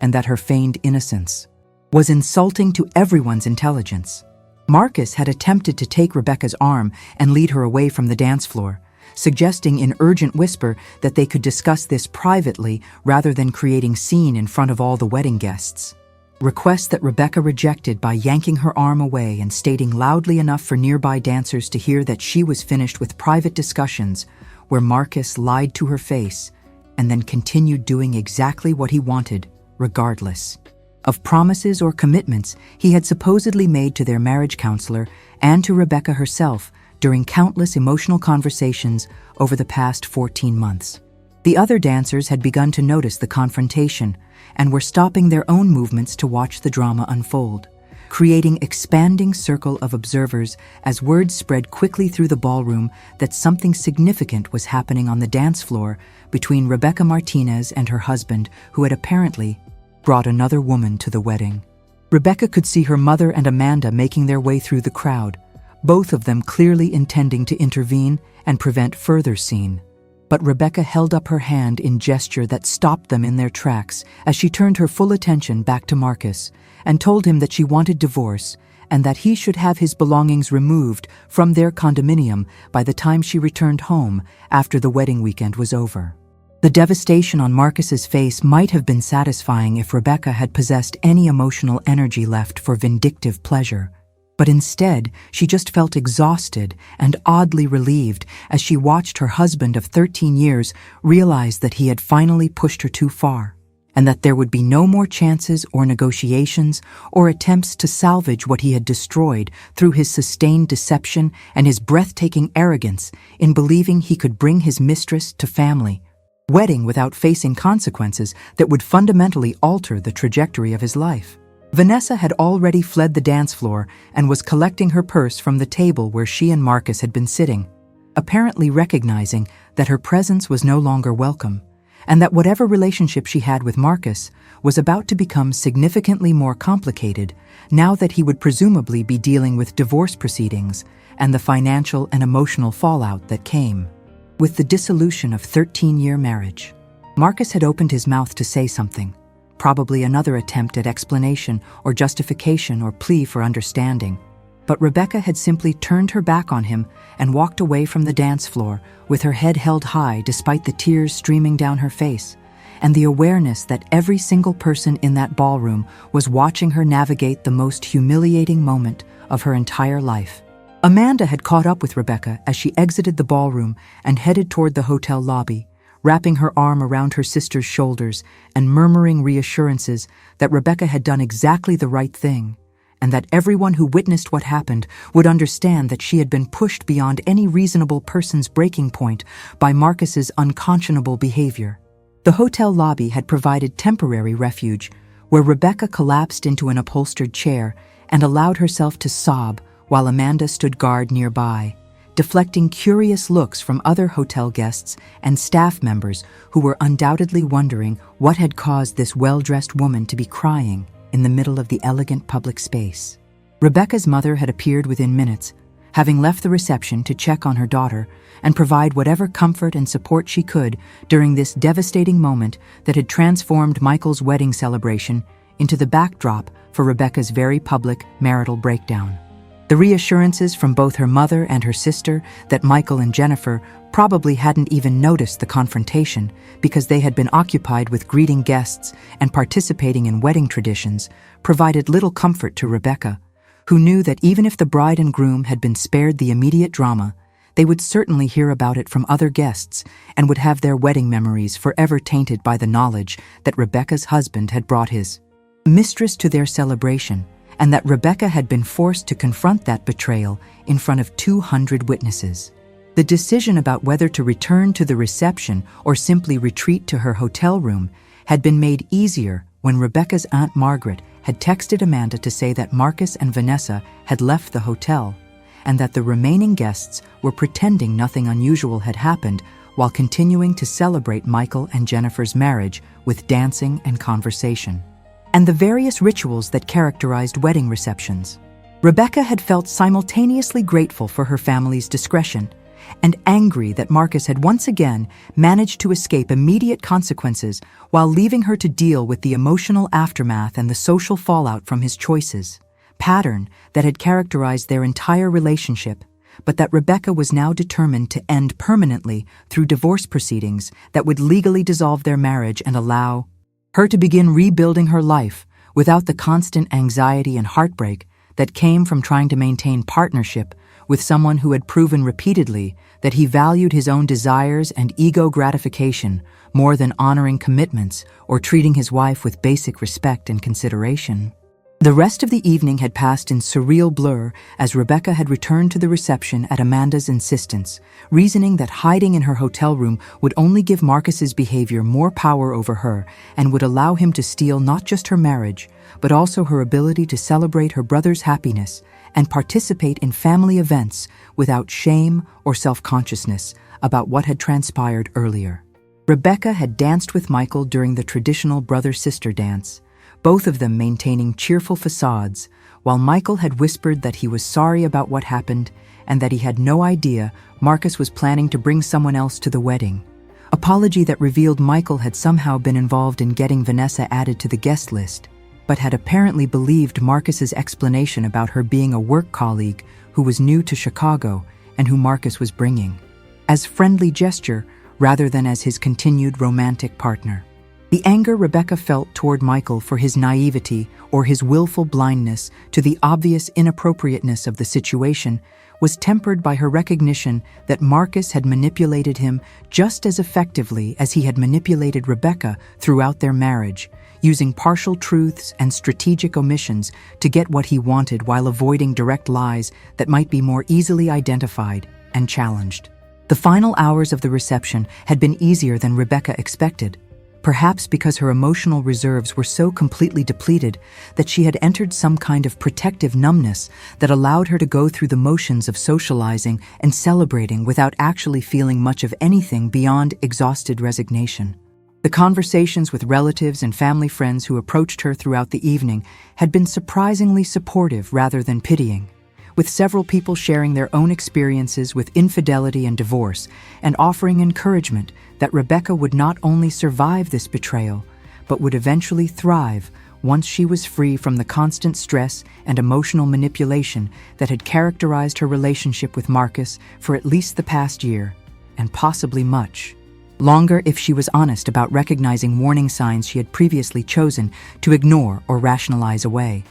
and that her feigned innocence was insulting to everyone's intelligence. Marcus had attempted to take Rebecca's arm and lead her away from the dance floor, suggesting in urgent whisper that they could discuss this privately rather than creating scene in front of all the wedding guests. Request that Rebecca rejected by yanking her arm away and stating loudly enough for nearby dancers to hear that she was finished with private discussions where Marcus lied to her face and then continued doing exactly what he wanted, regardless of promises or commitments he had supposedly made to their marriage counselor and to Rebecca herself during countless emotional conversations over the past 14 months. The other dancers had begun to notice the confrontation and were stopping their own movements to watch the drama unfold, creating expanding circle of observers as word spread quickly through the ballroom that something significant was happening on the dance floor between Rebecca Martinez and her husband, who had apparently brought another woman to the wedding. Rebecca could see her mother and Amanda making their way through the crowd, both of them clearly intending to intervene and prevent further scene. But Rebecca held up her hand in gesture that stopped them in their tracks as she turned her full attention back to Marcus and told him that she wanted divorce and that he should have his belongings removed from their condominium by the time she returned home after the wedding weekend was over. The devastation on Marcus's face might have been satisfying if Rebecca had possessed any emotional energy left for vindictive pleasure. But instead, she just felt exhausted and oddly relieved as she watched her husband of 13 years realize that he had finally pushed her too far, and that there would be no more chances or negotiations or attempts to salvage what he had destroyed through his sustained deception and his breathtaking arrogance in believing he could bring his mistress to family, wedding without facing consequences that would fundamentally alter the trajectory of his life. Vanessa had already fled the dance floor and was collecting her purse from the table where she and Marcus had been sitting, apparently recognizing that her presence was no longer welcome, and that whatever relationship she had with Marcus was about to become significantly more complicated now that he would presumably be dealing with divorce proceedings and the financial and emotional fallout that came with the dissolution of 13-year marriage. Marcus had opened his mouth to say something, probably another attempt at explanation or justification or plea for understanding. But Rebecca had simply turned her back on him and walked away from the dance floor with her head held high despite the tears streaming down her face and the awareness that every single person in that ballroom was watching her navigate the most humiliating moment of her entire life. Amanda had caught up with Rebecca as she exited the ballroom and headed toward the hotel lobby, wrapping her arm around her sister's shoulders and murmuring reassurances that Rebecca had done exactly the right thing, and that everyone who witnessed what happened would understand that she had been pushed beyond any reasonable person's breaking point by Marcus's unconscionable behavior. The hotel lobby had provided temporary refuge, where Rebecca collapsed into an upholstered chair and allowed herself to sob while Amanda stood guard nearby, deflecting curious looks from other hotel guests and staff members who were undoubtedly wondering what had caused this well-dressed woman to be crying in the middle of the elegant public space. Rebecca's mother had appeared within minutes, having left the reception to check on her daughter and provide whatever comfort and support she could during this devastating moment that had transformed Michael's wedding celebration into the backdrop for Rebecca's very public marital breakdown. The reassurances from both her mother and her sister that Michael and Jennifer probably hadn't even noticed the confrontation because they had been occupied with greeting guests and participating in wedding traditions provided little comfort to Rebecca, who knew that even if the bride and groom had been spared the immediate drama, they would certainly hear about it from other guests and would have their wedding memories forever tainted by the knowledge that Rebecca's husband had brought his mistress to their celebration, and that Rebecca had been forced to confront that betrayal in front of 200 witnesses. The decision about whether to return to the reception or simply retreat to her hotel room had been made easier when Rebecca's Aunt Margaret had texted Amanda to say that Marcus and Vanessa had left the hotel and that the remaining guests were pretending nothing unusual had happened while continuing to celebrate Michael and Jennifer's marriage with dancing and conversation, and the various rituals that characterized wedding receptions. Rebecca had felt simultaneously grateful for her family's discretion and angry that Marcus had once again managed to escape immediate consequences while leaving her to deal with the emotional aftermath and the social fallout from his choices, pattern that had characterized their entire relationship, but that Rebecca was now determined to end permanently through divorce proceedings that would legally dissolve their marriage and allow her to begin rebuilding her life without the constant anxiety and heartbreak that came from trying to maintain partnership with someone who had proven repeatedly that he valued his own desires and ego gratification more than honoring commitments or treating his wife with basic respect and consideration. The rest of the evening had passed in surreal blur as Rebecca had returned to the reception at Amanda's insistence, reasoning that hiding in her hotel room would only give Marcus's behavior more power over her and would allow him to steal not just her marriage, but also her ability to celebrate her brother's happiness and participate in family events without shame or self-consciousness about what had transpired earlier. Rebecca had danced with Michael during the traditional brother-sister dance, both of them maintaining cheerful facades, while Michael had whispered that he was sorry about what happened and that he had no idea Marcus was planning to bring someone else to the wedding. Apology that revealed Michael had somehow been involved in getting Vanessa added to the guest list, but had apparently believed Marcus's explanation about her being a work colleague who was new to Chicago and who Marcus was bringing, as friendly gesture rather than as his continued romantic partner. The anger Rebecca felt toward Michael for his naivety or his willful blindness to the obvious inappropriateness of the situation was tempered by her recognition that Marcus had manipulated him just as effectively as he had manipulated Rebecca throughout their marriage, using partial truths and strategic omissions to get what he wanted while avoiding direct lies that might be more easily identified and challenged. The final hours of the reception had been easier than Rebecca expected, perhaps because her emotional reserves were so completely depleted that she had entered some kind of protective numbness that allowed her to go through the motions of socializing and celebrating without actually feeling much of anything beyond exhausted resignation. The conversations with relatives and family friends who approached her throughout the evening had been surprisingly supportive rather than pitying, with several people sharing their own experiences with infidelity and divorce and offering encouragement that Rebecca would not only survive this betrayal, but would eventually thrive once she was free from the constant stress and emotional manipulation that had characterized her relationship with Marcus for at least the past year, and possibly much longer if she was honest about recognizing warning signs she had previously chosen to ignore or rationalize away.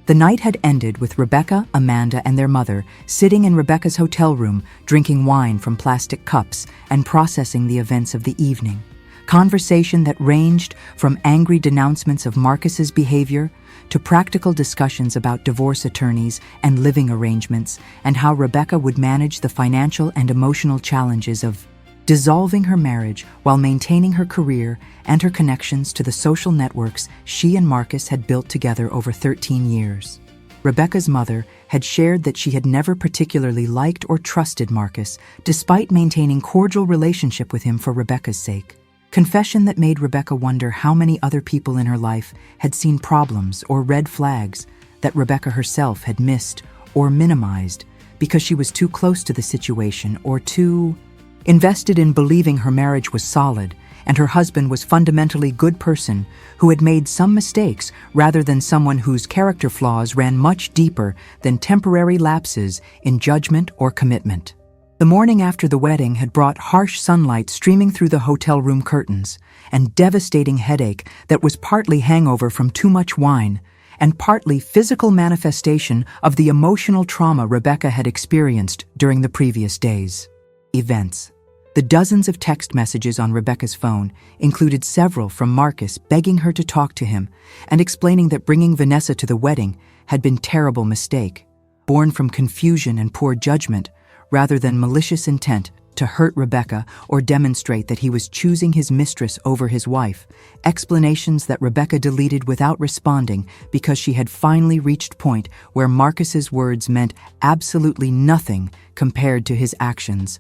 The night had ended with Rebecca, Amanda, and their mother sitting in Rebecca's hotel room, drinking wine from plastic cups and processing the events of the evening. Conversation that ranged from angry denouncements of Marcus's behavior to practical discussions about divorce attorneys and living arrangements and how Rebecca would manage the financial and emotional challenges of dissolving her marriage while maintaining her career and her connections to the social networks she and Marcus had built together over 13 years. Rebecca's mother had shared that she had never particularly liked or trusted Marcus, despite maintaining cordial relationship with him for Rebecca's sake. Confession that made Rebecca wonder how many other people in her life had seen problems or red flags that Rebecca herself had missed or minimized because she was too close to the situation or too invested in believing her marriage was solid and her husband was fundamentally good person who had made some mistakes rather than someone whose character flaws ran much deeper than temporary lapses in judgment or commitment. The morning after the wedding had brought harsh sunlight streaming through the hotel room curtains and devastating headache that was partly hangover from too much wine and partly physical manifestation of the emotional trauma Rebecca had experienced during the previous days. Events. The dozens of text messages on Rebecca's phone included several from Marcus begging her to talk to him and explaining that bringing Vanessa to the wedding had been a terrible mistake, born from confusion and poor judgment rather than malicious intent to hurt Rebecca or demonstrate that he was choosing his mistress over his wife, explanations that Rebecca deleted without responding because she had finally reached point where Marcus's words meant absolutely nothing compared to his actions.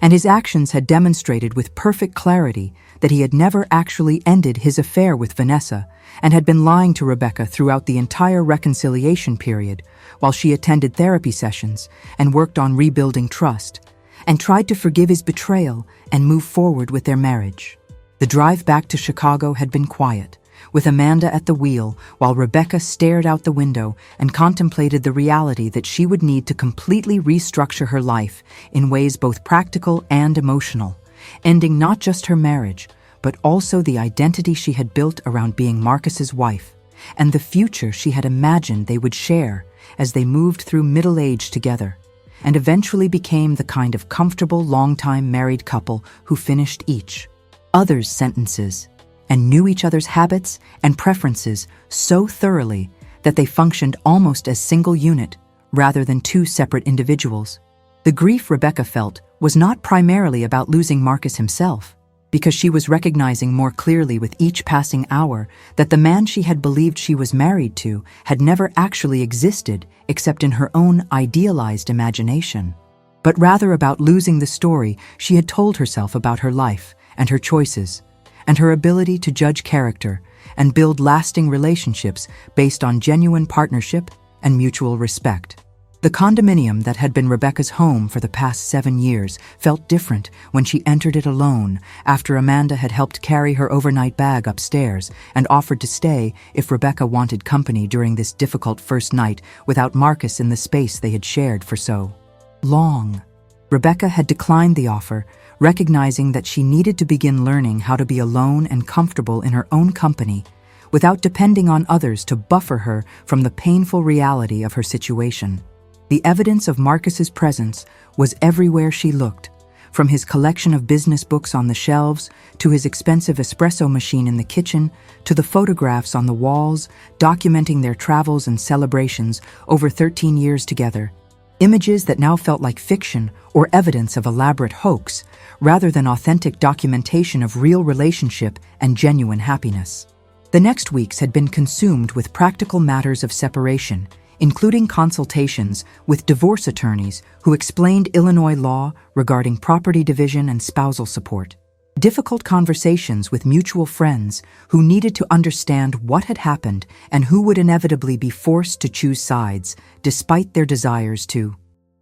And his actions had demonstrated with perfect clarity that he had never actually ended his affair with Vanessa and had been lying to Rebecca throughout the entire reconciliation period while she attended therapy sessions and worked on rebuilding trust and tried to forgive his betrayal and move forward with their marriage. The drive back to Chicago had been quiet, with Amanda at the wheel while Rebecca stared out the window and contemplated the reality that she would need to completely restructure her life in ways both practical and emotional, ending not just her marriage, but also the identity she had built around being Marcus's wife, and the future she had imagined they would share as they moved through middle age together, and eventually became the kind of comfortable, long-time married couple who finished each other's sentences and knew each other's habits and preferences so thoroughly that they functioned almost as single unit rather than two separate individuals. The grief Rebecca felt was not primarily about losing Marcus himself, because she was recognizing more clearly with each passing hour that the man she had believed she was married to had never actually existed except in her own idealized imagination, but rather about losing the story she had told herself about her life and her choices, and her ability to judge character and build lasting relationships based on genuine partnership and mutual respect. The condominium that had been Rebecca's home for the past 7 years felt different when she entered it alone after Amanda had helped carry her overnight bag upstairs and offered to stay if Rebecca wanted company during this difficult first night without Marcus in the space they had shared for so long. Rebecca had declined the offer, recognizing that she needed to begin learning how to be alone and comfortable in her own company without depending on others to buffer her from the painful reality of her situation. The evidence of Marcus's presence was everywhere she looked, from his collection of business books on the shelves, to his expensive espresso machine in the kitchen, to the photographs on the walls documenting their travels and celebrations over 13 years together. Images that now felt like fiction or evidence of elaborate hoax, rather than authentic documentation of real relationship and genuine happiness. The next weeks had been consumed with practical matters of separation, including consultations with divorce attorneys who explained Illinois law regarding property division and spousal support. Difficult conversations with mutual friends who needed to understand what had happened and who would inevitably be forced to choose sides, despite their desires to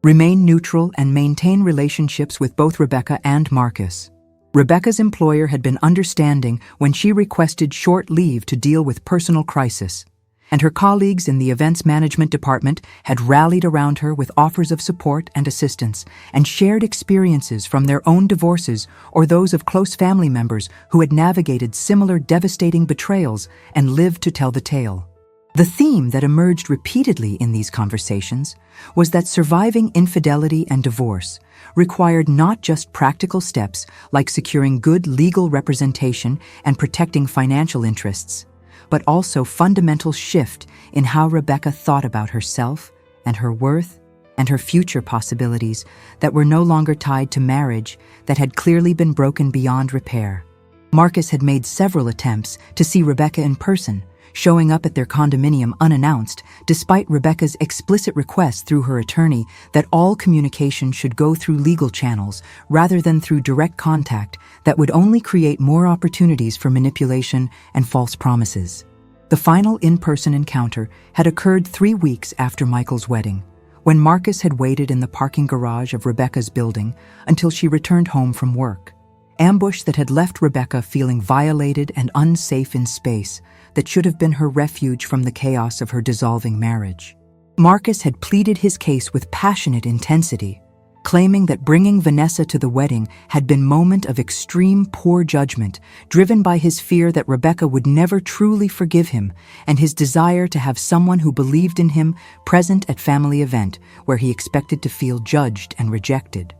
remain neutral and maintain relationships with both Rebecca and Marcus. Rebecca's employer had been understanding when she requested short leave to deal with personal crisis, and her colleagues in the events management department had rallied around her with offers of support and assistance and shared experiences from their own divorces or those of close family members who had navigated similar devastating betrayals and lived to tell the tale. The theme that emerged repeatedly in these conversations was that surviving infidelity and divorce required not just practical steps like securing good legal representation and protecting financial interests, but also fundamental shift in how Rebecca thought about herself and her worth and her future possibilities that were no longer tied to marriage that had clearly been broken beyond repair. Marcus had made several attempts to see Rebecca in person, showing up at their condominium unannounced, despite Rebecca's explicit request through her attorney that all communication should go through legal channels rather than through direct contact that would only create more opportunities for manipulation and false promises. The final in-person encounter had occurred 3 weeks after Michael's wedding, when Marcus had waited in the parking garage of Rebecca's building until she returned home from work. Ambush that had left Rebecca feeling violated and unsafe in space that should have been her refuge from the chaos of her dissolving marriage. Marcus had pleaded his case with passionate intensity, claiming that bringing Vanessa to the wedding had been a moment of extreme poor judgment, driven by his fear that Rebecca would never truly forgive him and his desire to have someone who believed in him present at family event where he expected to feel judged and rejected.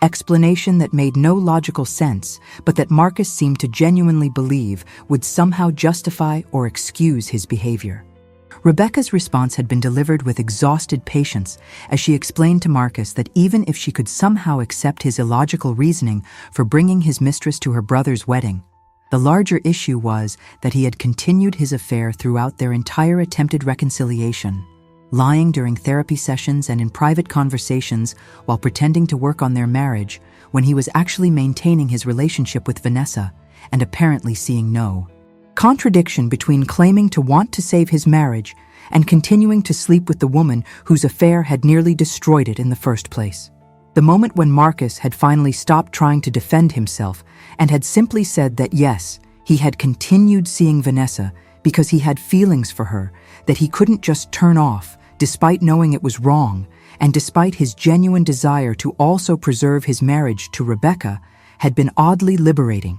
Explanation that made no logical sense, but that Marcus seemed to genuinely believe would somehow justify or excuse his behavior. Rebecca's response had been delivered with exhausted patience as she explained to Marcus that even if she could somehow accept his illogical reasoning for bringing his mistress to her brother's wedding, the larger issue was that he had continued his affair throughout their entire attempted reconciliation, lying during therapy sessions and in private conversations while pretending to work on their marriage when he was actually maintaining his relationship with Vanessa and apparently seeing no contradiction between claiming to want to save his marriage and continuing to sleep with the woman whose affair had nearly destroyed it in the first place. The moment when Marcus had finally stopped trying to defend himself and had simply said that yes, he had continued seeing Vanessa because he had feelings for her that he couldn't just turn off despite knowing it was wrong, and despite his genuine desire to also preserve his marriage to Rebecca, had been oddly liberating,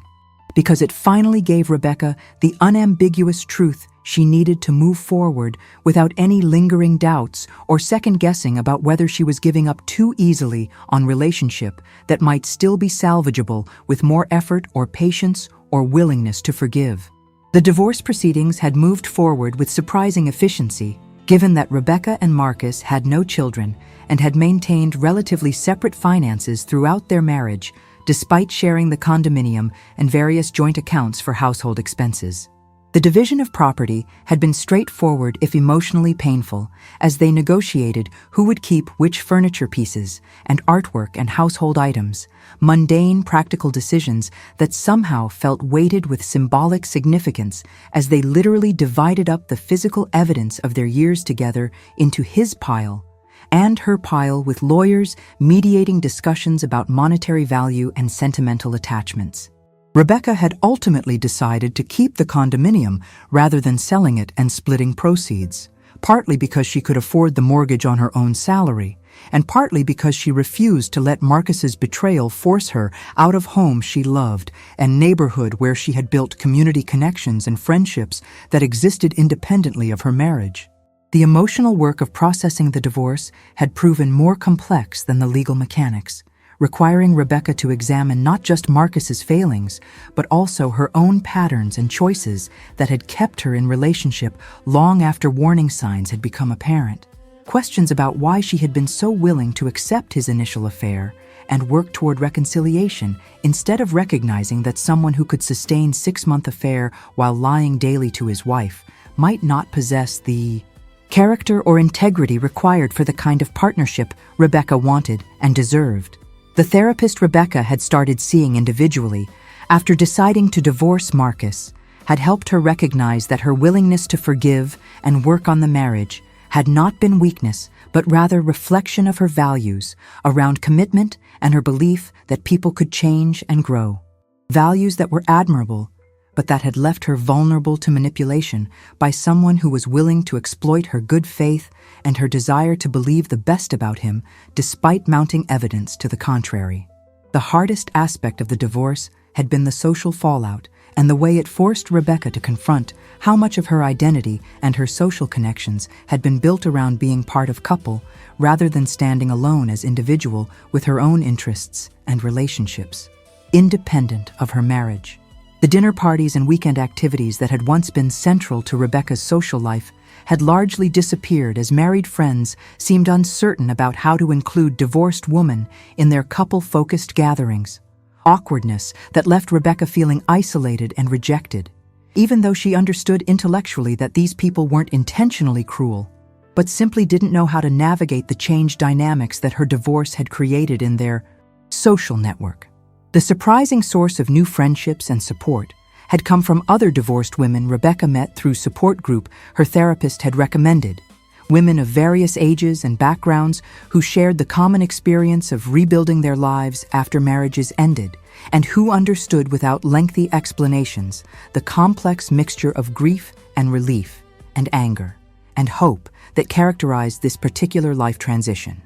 because it finally gave Rebecca the unambiguous truth she needed to move forward without any lingering doubts or second-guessing about whether she was giving up too easily on relationship that might still be salvageable with more effort or patience or willingness to forgive. The divorce proceedings had moved forward with surprising efficiency, given that Rebecca and Marcus had no children and had maintained relatively separate finances throughout their marriage, despite sharing the condominium and various joint accounts for household expenses. The division of property had been straightforward if emotionally painful, as they negotiated who would keep which furniture pieces and artwork and household items, mundane practical decisions that somehow felt weighted with symbolic significance as they literally divided up the physical evidence of their years together into his pile and her pile, with lawyers mediating discussions about monetary value and sentimental attachments. Rebecca had ultimately decided to keep the condominium rather than selling it and splitting proceeds, partly because she could afford the mortgage on her own salary, and partly because she refused to let Marcus's betrayal force her out of home she loved and neighborhood where she had built community connections and friendships that existed independently of her marriage. The emotional work of processing the divorce had proven more complex than the legal mechanics, requiring Rebecca to examine not just Marcus's failings, but also her own patterns and choices that had kept her in relationship long after warning signs had become apparent. Questions about why she had been so willing to accept his initial affair and work toward reconciliation instead of recognizing that someone who could sustain a 6-month affair while lying daily to his wife might not possess the character or integrity required for the kind of partnership Rebecca wanted and deserved. The therapist Rebecca had started seeing individually, after deciding to divorce Marcus, had helped her recognize that her willingness to forgive and work on the marriage had not been weakness, but rather reflection of her values around commitment and her belief that people could change and grow. Values that were admirable, but that had left her vulnerable to manipulation by someone who was willing to exploit her good faith and her desire to believe the best about him despite mounting evidence to the contrary. The hardest aspect of the divorce had been the social fallout and the way it forced Rebecca to confront how much of her identity and her social connections had been built around being part of couple rather than standing alone as individual with her own interests and relationships, independent of her marriage. The dinner parties and weekend activities that had once been central to Rebecca's social life had largely disappeared as married friends seemed uncertain about how to include divorced women in their couple-focused gatherings. Awkwardness that left Rebecca feeling isolated and rejected, even though she understood intellectually that these people weren't intentionally cruel, but simply didn't know how to navigate the changed dynamics that her divorce had created in their social network. The surprising source of new friendships and support had come from other divorced women Rebecca met through support group her therapist had recommended, women of various ages and backgrounds who shared the common experience of rebuilding their lives after marriages ended, and who understood without lengthy explanations the complex mixture of grief and relief and anger and hope that characterized this particular life transition.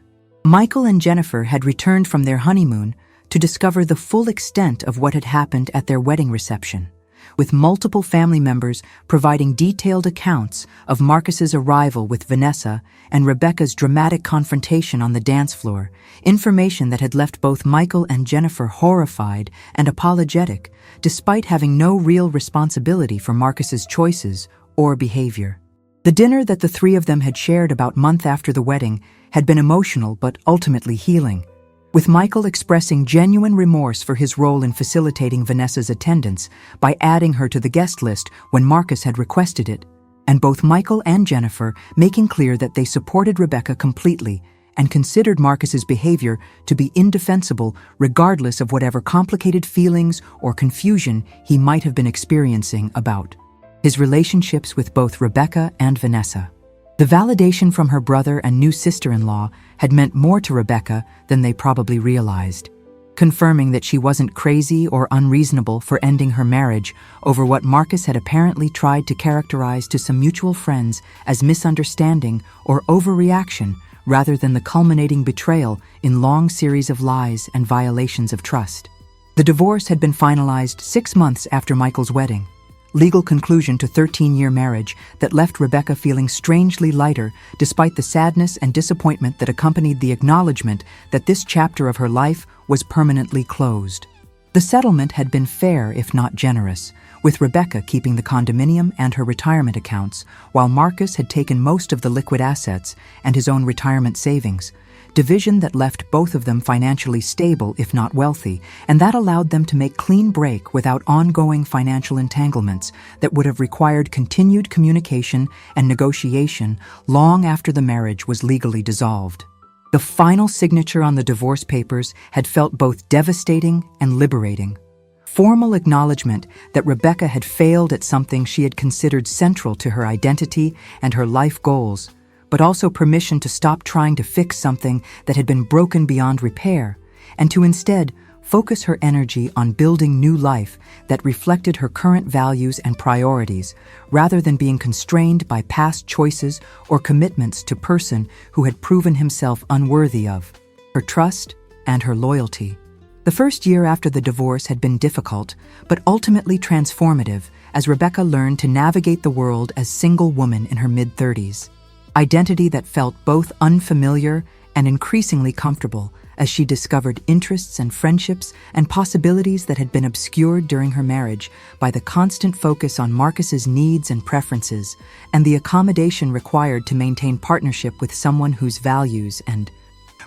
Michael and Jennifer had returned from their honeymoon to discover the full extent of what had happened at their wedding reception, with multiple family members providing detailed accounts of Marcus's arrival with Vanessa and Rebecca's dramatic confrontation on the dance floor, information that had left both Michael and Jennifer horrified and apologetic, despite having no real responsibility for Marcus's choices or behavior. The dinner that the three of them had shared about a month after the wedding had been emotional but ultimately healing, with Michael expressing genuine remorse for his role in facilitating Vanessa's attendance by adding her to the guest list when Marcus had requested it, and both Michael and Jennifer making clear that they supported Rebecca completely and considered Marcus's behavior to be indefensible regardless of whatever complicated feelings or confusion he might have been experiencing about his relationships with both Rebecca and Vanessa. The validation from her brother and new sister-in-law had meant more to Rebecca than they probably realized, confirming that she wasn't crazy or unreasonable for ending her marriage over what Marcus had apparently tried to characterize to some mutual friends as misunderstanding or overreaction rather than the culminating betrayal in long series of lies and violations of trust. The divorce had been finalized 6 months after Michael's wedding, legal conclusion to 13-year marriage that left Rebecca feeling strangely lighter despite the sadness and disappointment that accompanied the acknowledgement that this chapter of her life was permanently closed. The settlement had been fair if not generous, with Rebecca keeping the condominium and her retirement accounts, while Marcus had taken most of the liquid assets and his own retirement savings, division that left both of them financially stable if not wealthy, and that allowed them to make clean break without ongoing financial entanglements that would have required continued communication and negotiation long after the marriage was legally dissolved. The final signature on the divorce papers had felt both devastating and liberating. Formal acknowledgement that Rebecca had failed at something she had considered central to her identity and her life goals, but also permission to stop trying to fix something that had been broken beyond repair, and to instead focus her energy on building new life that reflected her current values and priorities, rather than being constrained by past choices or commitments to person who had proven himself unworthy of her trust and her loyalty. The first year after the divorce had been difficult, but ultimately transformative, as Rebecca learned to navigate the world as single woman in her mid-30s. Identity that felt both unfamiliar and increasingly comfortable as she discovered interests and friendships and possibilities that had been obscured during her marriage by the constant focus on Marcus's needs and preferences and the accommodation required to maintain partnership with someone whose values and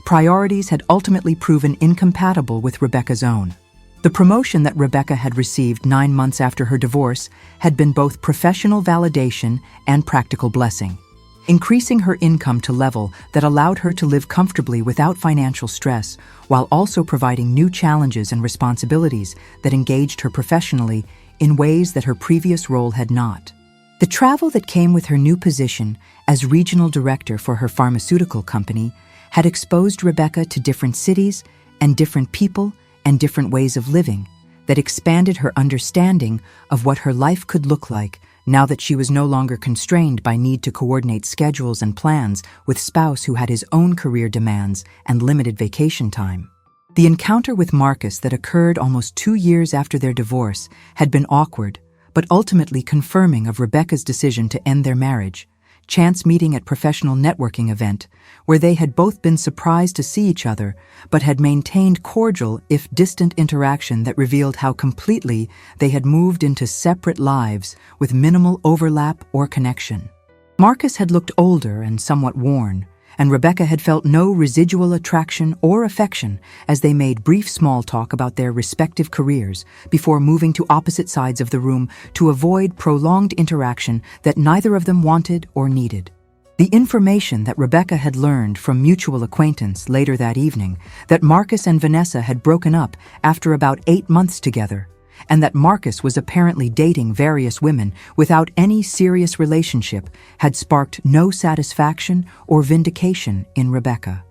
priorities had ultimately proven incompatible with Rebecca's own. The promotion that Rebecca had received 9 months after her divorce had been both professional validation and practical blessing, increasing her income to a level that allowed her to live comfortably without financial stress, while also providing new challenges and responsibilities that engaged her professionally in ways that her previous role had not. The travel that came with her new position as regional director for her pharmaceutical company had exposed Rebecca to different cities and different people and different ways of living that expanded her understanding of what her life could look like now that she was no longer constrained by need to coordinate schedules and plans with spouse who had his own career demands and limited vacation time. The encounter with Marcus that occurred almost 2 years after their divorce had been awkward, but ultimately confirming of Rebecca's decision to end their marriage. Chance meeting at professional networking event, where they had both been surprised to see each other, but had maintained cordial if distant interaction that revealed how completely they had moved into separate lives with minimal overlap or connection. Marcus had looked older and somewhat worn, and Rebecca had felt no residual attraction or affection as they made brief small talk about their respective careers before moving to opposite sides of the room to avoid prolonged interaction that neither of them wanted or needed. The information that Rebecca had learned from mutual acquaintance later that evening that Marcus and Vanessa had broken up after about 8 months together, and that Marcus was apparently dating various women without any serious relationship, had sparked no satisfaction or vindication in Rebecca.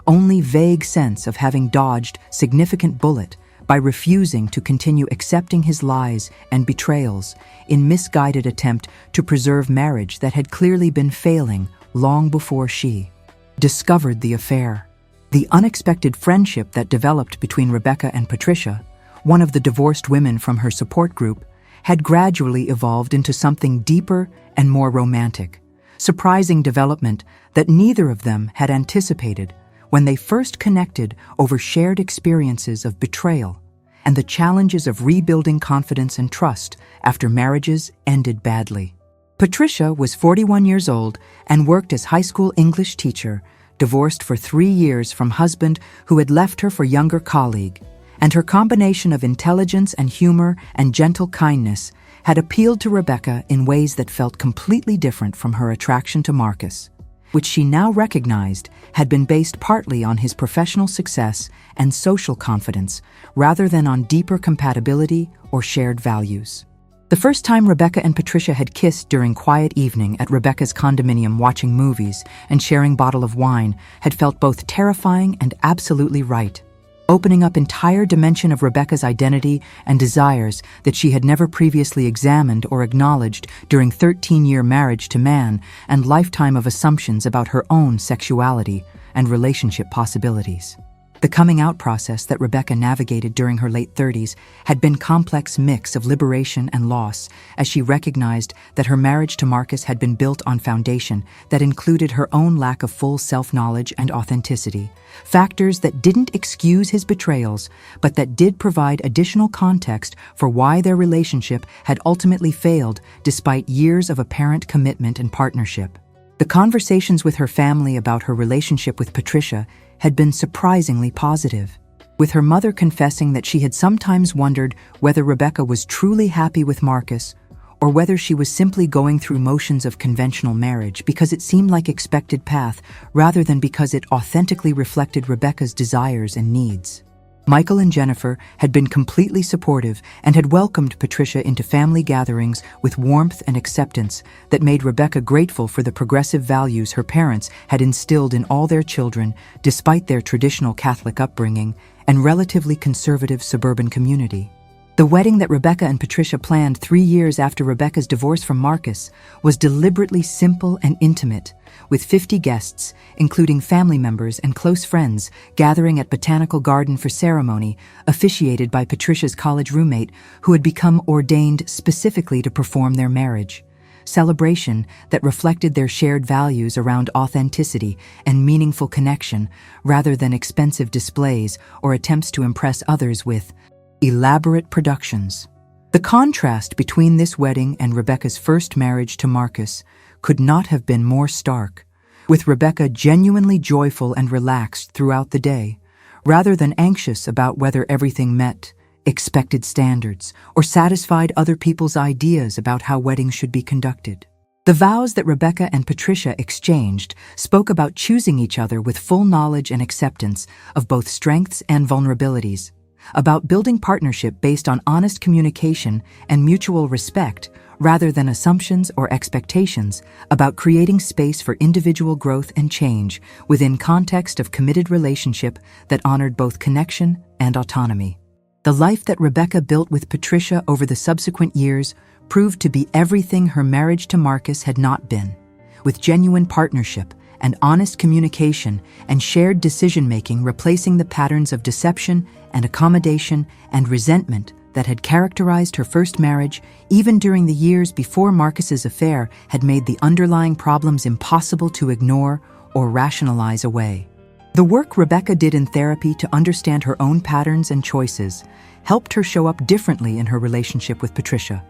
Only vague sense of having dodged significant bullet by refusing to continue accepting his lies and betrayals in misguided attempt to preserve marriage that had clearly been failing long before she discovered the affair. The unexpected friendship that developed between Rebecca and Patricia, one of the divorced women from her support group, had gradually evolved into something deeper and more romantic, surprising development that neither of them had anticipated when they first connected over shared experiences of betrayal and the challenges of rebuilding confidence and trust after marriages ended badly. Patricia was 41 years old and worked as high school English teacher, divorced for 3 years from husband who had left her for younger colleague, and her combination of intelligence and humor and gentle kindness had appealed to Rebecca in ways that felt completely different from her attraction to Marcus, which she now recognized had been based partly on his professional success and social confidence rather than on deeper compatibility or shared values. The first time Rebecca and Patricia had kissed during quiet evening at Rebecca's condominium watching movies and sharing bottle of wine had felt both terrifying and absolutely right, opening up entire dimension of Rebecca's identity and desires that she had never previously examined or acknowledged during 13-year marriage to man and lifetime of assumptions about her own sexuality and relationship possibilities. The coming out process that Rebecca navigated during her late 30s had been a complex mix of liberation and loss as she recognized that her marriage to Marcus had been built on foundation that included her own lack of full self-knowledge and authenticity, factors that didn't excuse his betrayals, but that did provide additional context for why their relationship had ultimately failed despite years of apparent commitment and partnership. The conversations with her family about her relationship with Patricia had been surprisingly positive, with her mother confessing that she had sometimes wondered whether Rebecca was truly happy with Marcus or whether she was simply going through motions of conventional marriage because it seemed like expected path rather than because it authentically reflected Rebecca's desires and needs. Michael and Jennifer had been completely supportive and had welcomed Patricia into family gatherings with warmth and acceptance that made Rebecca grateful for the progressive values her parents had instilled in all their children despite their traditional Catholic upbringing and relatively conservative suburban community. The wedding that Rebecca and Patricia planned 3 years after Rebecca's divorce from Marcus was deliberately simple and intimate, with 50 guests, including family members and close friends, gathering at Botanical Garden for ceremony, officiated by Patricia's college roommate, who had become ordained specifically to perform their marriage. Celebration that reflected their shared values around authenticity and meaningful connection, rather than expensive displays or attempts to impress others with elaborate productions. The contrast between this wedding and Rebecca's first marriage to Marcus could not have been more stark, with Rebecca genuinely joyful and relaxed throughout the day, rather than anxious about whether everything met expected standards or satisfied other people's ideas about how weddings should be conducted. The vows that Rebecca and Patricia exchanged spoke about choosing each other with full knowledge and acceptance of both strengths and vulnerabilities, about building partnership based on honest communication and mutual respect rather than assumptions or expectations, about creating space for individual growth and change within context of committed relationship that honored both connection and autonomy. The life that Rebecca built with Patricia over the subsequent years proved to be everything her marriage to Marcus had not been, with genuine partnership and honest communication and shared decision-making replacing the patterns of deception and accommodation and resentment that had characterized her first marriage, even during the years before Marcus's affair had made the underlying problems impossible to ignore or rationalize away. The work Rebecca did in therapy to understand her own patterns and choices helped her show up differently in her relationship with Patricia.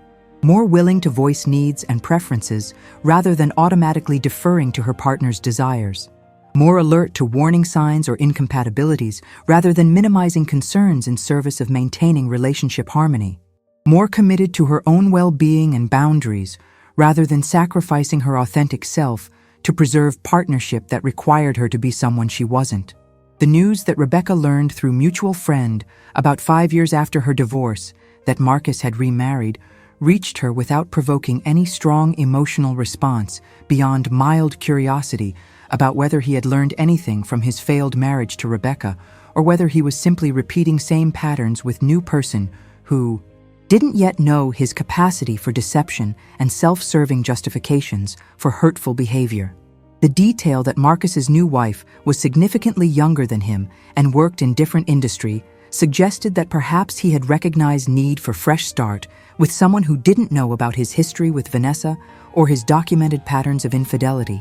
more willing to voice needs and preferences rather than automatically deferring to her partner's desires, more alert to warning signs or incompatibilities rather than minimizing concerns in service of maintaining relationship harmony, more committed to her own well-being and boundaries rather than sacrificing her authentic self to preserve partnership that required her to be someone she wasn't. The news that Rebecca learned through mutual friend about 5 years after her divorce that Marcus had remarried reached her without provoking any strong emotional response beyond mild curiosity about whether he had learned anything from his failed marriage to Rebecca or whether he was simply repeating same patterns with new person who didn't yet know his capacity for deception and self-serving justifications for hurtful behavior. The detail that Marcus's new wife was significantly younger than him and worked in different industry suggested that perhaps he had recognized need for fresh start with someone who didn't know about his history with Vanessa or his documented patterns of infidelity.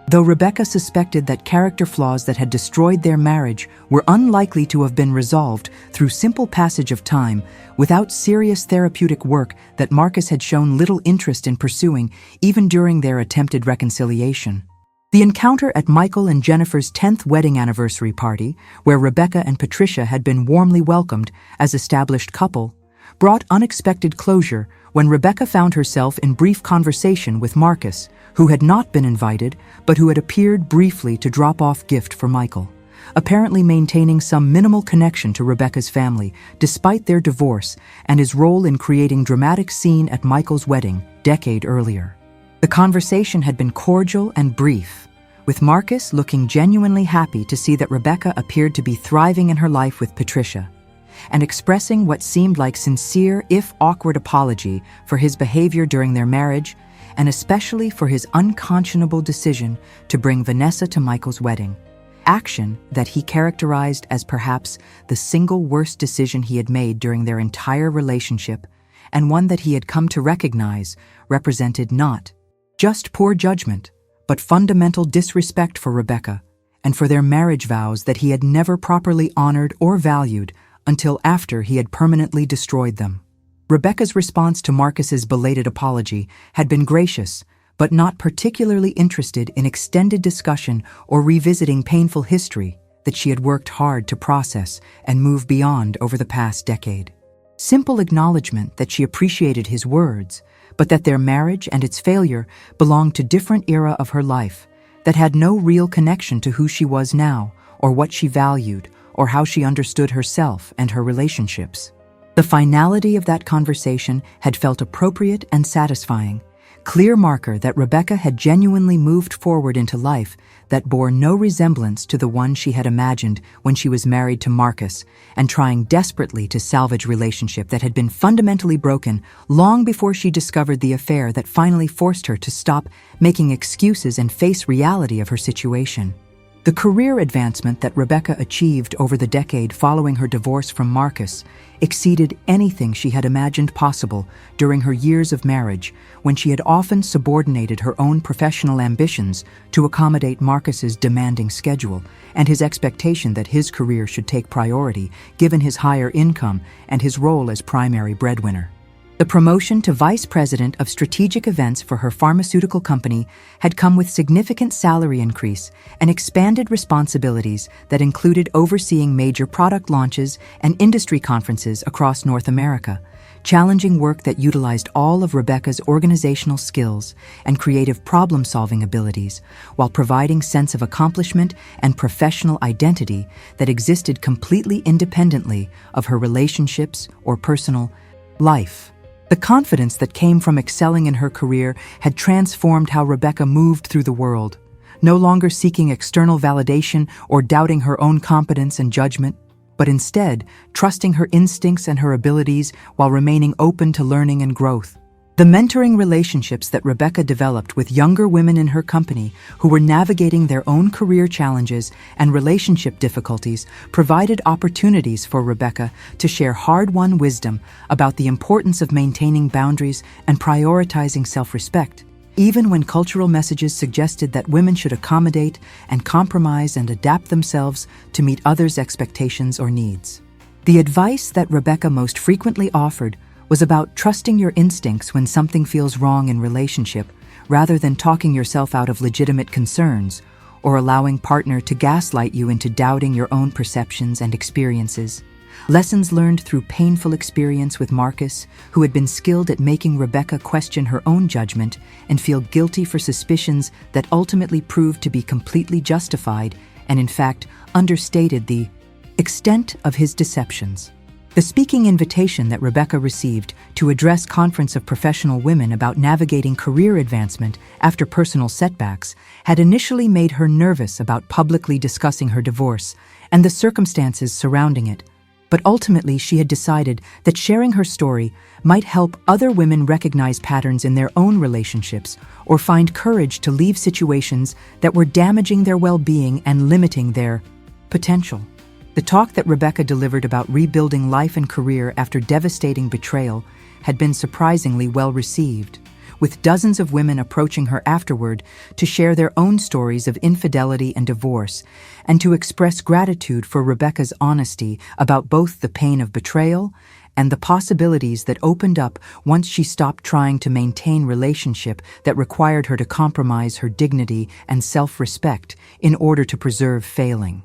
Though Rebecca suspected that character flaws that had destroyed their marriage were unlikely to have been resolved through simple passage of time without serious therapeutic work that Marcus had shown little interest in pursuing even during their attempted reconciliation. The encounter at Michael and Jennifer's 10th wedding anniversary party, where Rebecca and Patricia had been warmly welcomed as established couple, brought unexpected closure when Rebecca found herself in brief conversation with Marcus, who had not been invited but who had appeared briefly to drop off gift for Michael, apparently maintaining some minimal connection to Rebecca's family despite their divorce and his role in creating dramatic scene at Michael's wedding decade earlier. The conversation had been cordial and brief, with Marcus looking genuinely happy to see that Rebecca appeared to be thriving in her life with Patricia, and expressing what seemed like sincere, if awkward, apology for his behavior during their marriage, and especially for his unconscionable decision to bring Vanessa to Michael's wedding, action that he characterized as perhaps the single worst decision he had made during their entire relationship, and one that he had come to recognize represented not just poor judgment, but fundamental disrespect for Rebecca and for their marriage vows that he had never properly honored or valued until after he had permanently destroyed them. Rebecca's response to Marcus's belated apology had been gracious, but not particularly interested in extended discussion or revisiting painful history that she had worked hard to process and move beyond over the past decade. Simple acknowledgement that she appreciated his words, but that their marriage and its failure belonged to different era of her life that had no real connection to who she was now or what she valued or how she understood herself and her relationships. The finality of that conversation had felt appropriate and satisfying, clear marker that Rebecca had genuinely moved forward into life that bore no resemblance to the one she had imagined when she was married to Marcus and trying desperately to salvage relationship that had been fundamentally broken long before she discovered the affair that finally forced her to stop making excuses and face reality of her situation. The career advancement that Rebecca achieved over the decade following her divorce from Marcus exceeded anything she had imagined possible during her years of marriage, when she had often subordinated her own professional ambitions to accommodate Marcus's demanding schedule and his expectation that his career should take priority given his higher income and his role as primary breadwinner. The promotion to vice president of strategic events for her pharmaceutical company had come with significant salary increase and expanded responsibilities that included overseeing major product launches and industry conferences across North America, challenging work that utilized all of Rebecca's organizational skills and creative problem-solving abilities, while providing sense of accomplishment and professional identity that existed completely independently of her relationships or personal life. The confidence that came from excelling in her career had transformed how Rebecca moved through the world, no longer seeking external validation or doubting her own competence and judgment, but instead trusting her instincts and her abilities while remaining open to learning and growth. The mentoring relationships that Rebecca developed with younger women in her company who were navigating their own career challenges and relationship difficulties provided opportunities for Rebecca to share hard-won wisdom about the importance of maintaining boundaries and prioritizing self-respect, even when cultural messages suggested that women should accommodate and compromise and adapt themselves to meet others' expectations or needs. The advice that Rebecca most frequently offered was about trusting your instincts when something feels wrong in relationship, rather than talking yourself out of legitimate concerns or allowing partner to gaslight you into doubting your own perceptions and experiences. Lessons learned through painful experience with Marcus, who had been skilled at making Rebecca question her own judgment and feel guilty for suspicions that ultimately proved to be completely justified and, in fact, understated the extent of his deceptions. The speaking invitation that Rebecca received to address Conference of Professional Women about navigating career advancement after personal setbacks had initially made her nervous about publicly discussing her divorce and the circumstances surrounding it. But ultimately, she had decided that sharing her story might help other women recognize patterns in their own relationships or find courage to leave situations that were damaging their well-being and limiting their potential. The talk that Rebecca delivered about rebuilding life and career after devastating betrayal had been surprisingly well received, with dozens of women approaching her afterward to share their own stories of infidelity and divorce, and to express gratitude for Rebecca's honesty about both the pain of betrayal and the possibilities that opened up once she stopped trying to maintain relationship that required her to compromise her dignity and self-respect in order to preserve failing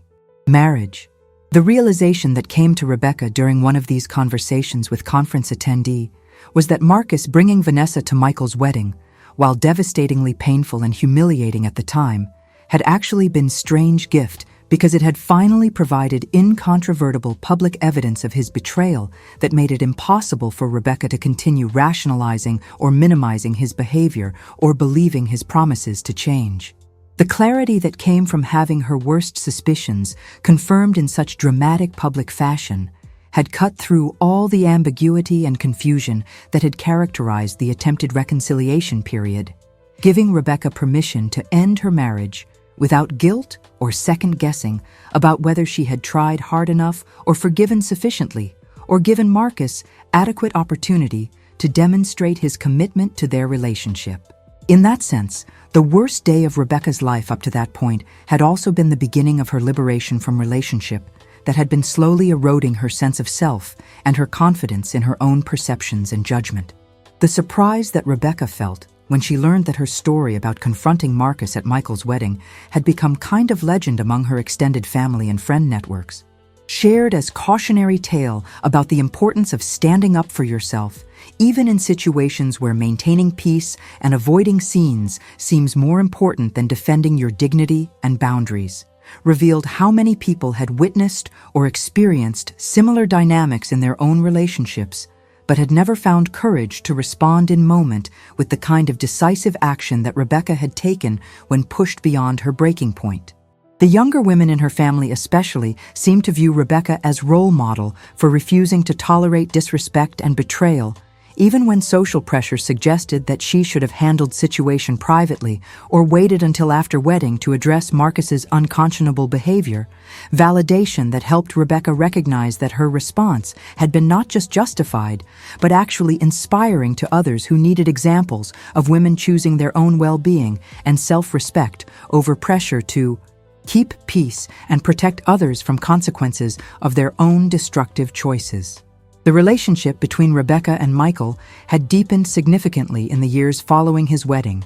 marriage. The realization that came to Rebecca during one of these conversations with conference attendee was that Marcus bringing Vanessa to Michael's wedding, while devastatingly painful and humiliating at the time, had actually been a strange gift because it had finally provided incontrovertible public evidence of his betrayal that made it impossible for Rebecca to continue rationalizing or minimizing his behavior or believing his promises to change. The clarity that came from having her worst suspicions confirmed in such dramatic public fashion had cut through all the ambiguity and confusion that had characterized the attempted reconciliation period, giving Rebecca permission to end her marriage without guilt or second-guessing about whether she had tried hard enough or forgiven sufficiently, or given Marcus adequate opportunity to demonstrate his commitment to their relationship. In that sense, the worst day of Rebecca's life up to that point had also been the beginning of her liberation from relationship that had been slowly eroding her sense of self and her confidence in her own perceptions and judgment. The surprise that Rebecca felt when she learned that her story about confronting Marcus at Michael's wedding had become kind of legend among her extended family and friend networks, shared as cautionary tale about the importance of standing up for yourself, even in situations where maintaining peace and avoiding scenes seems more important than defending your dignity and boundaries, revealed how many people had witnessed or experienced similar dynamics in their own relationships, but had never found courage to respond in moment with the kind of decisive action that Rebecca had taken when pushed beyond her breaking point. The younger women in her family especially seemed to view Rebecca as role model for refusing to tolerate disrespect and betrayal, even when social pressure suggested that she should have handled situation privately or waited until after wedding to address Marcus's unconscionable behavior. Validation that helped Rebecca recognize that her response had been not just justified, but actually inspiring to others who needed examples of women choosing their own well-being and self-respect over pressure to keep peace and protect others from consequences of their own destructive choices. The relationship between Rebecca and Michael had deepened significantly in the years following his wedding,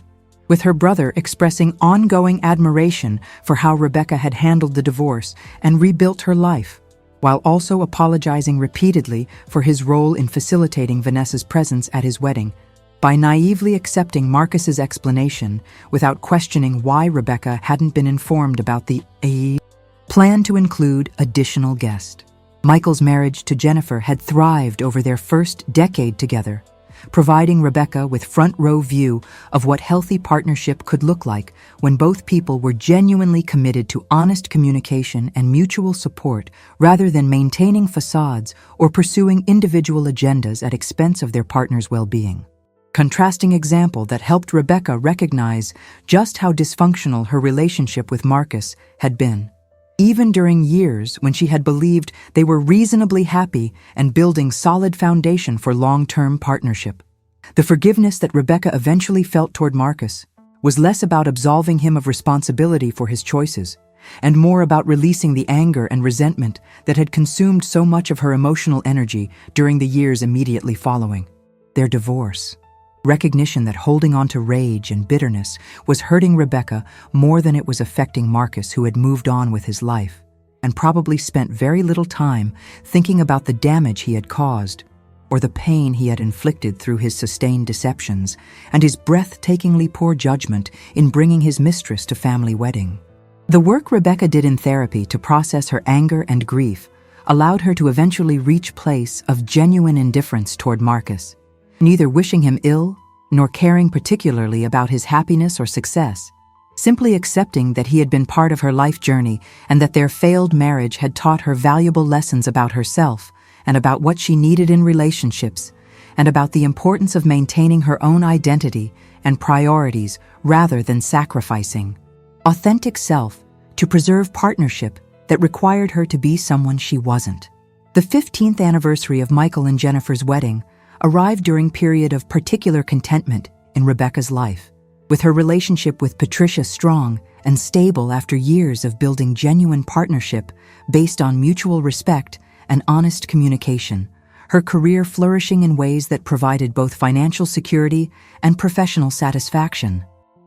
with her brother expressing ongoing admiration for how Rebecca had handled the divorce and rebuilt her life, while also apologizing repeatedly for his role in facilitating Vanessa's presence at his wedding, by naively accepting Marcus's explanation without questioning why Rebecca hadn't been informed about the plan to include additional guests. Michael's marriage to Jennifer had thrived over their first decade together, providing Rebecca with front-row view of what healthy partnership could look like when both people were genuinely committed to honest communication and mutual support rather than maintaining facades or pursuing individual agendas at expense of their partner's well-being. Contrasting example that helped Rebecca recognize just how dysfunctional her relationship with Marcus had been, even during years when she had believed they were reasonably happy and building solid foundation for long-term partnership. The forgiveness that Rebecca eventually felt toward Marcus was less about absolving him of responsibility for his choices and more about releasing the anger and resentment that had consumed so much of her emotional energy during the years immediately following their divorce. Recognition that holding on to rage and bitterness was hurting Rebecca more than it was affecting Marcus, who had moved on with his life and probably spent very little time thinking about the damage he had caused or the pain he had inflicted through his sustained deceptions and his breathtakingly poor judgment in bringing his mistress to family wedding. The work Rebecca did in therapy to process her anger and grief allowed her to eventually reach a place of genuine indifference toward Marcus, neither wishing him ill nor caring particularly about his happiness or success, simply accepting that he had been part of her life journey and that their failed marriage had taught her valuable lessons about herself and about what she needed in relationships, and about the importance of maintaining her own identity and priorities rather than sacrificing authentic self to preserve partnership that required her to be someone she wasn't. The 15th anniversary of Michael and Jennifer's wedding arrived during a period of particular contentment in Rebecca's life, with her relationship with Patricia strong and stable after years of building genuine partnership based on mutual respect and honest communication, her career flourishing in ways that provided both financial security and professional satisfaction,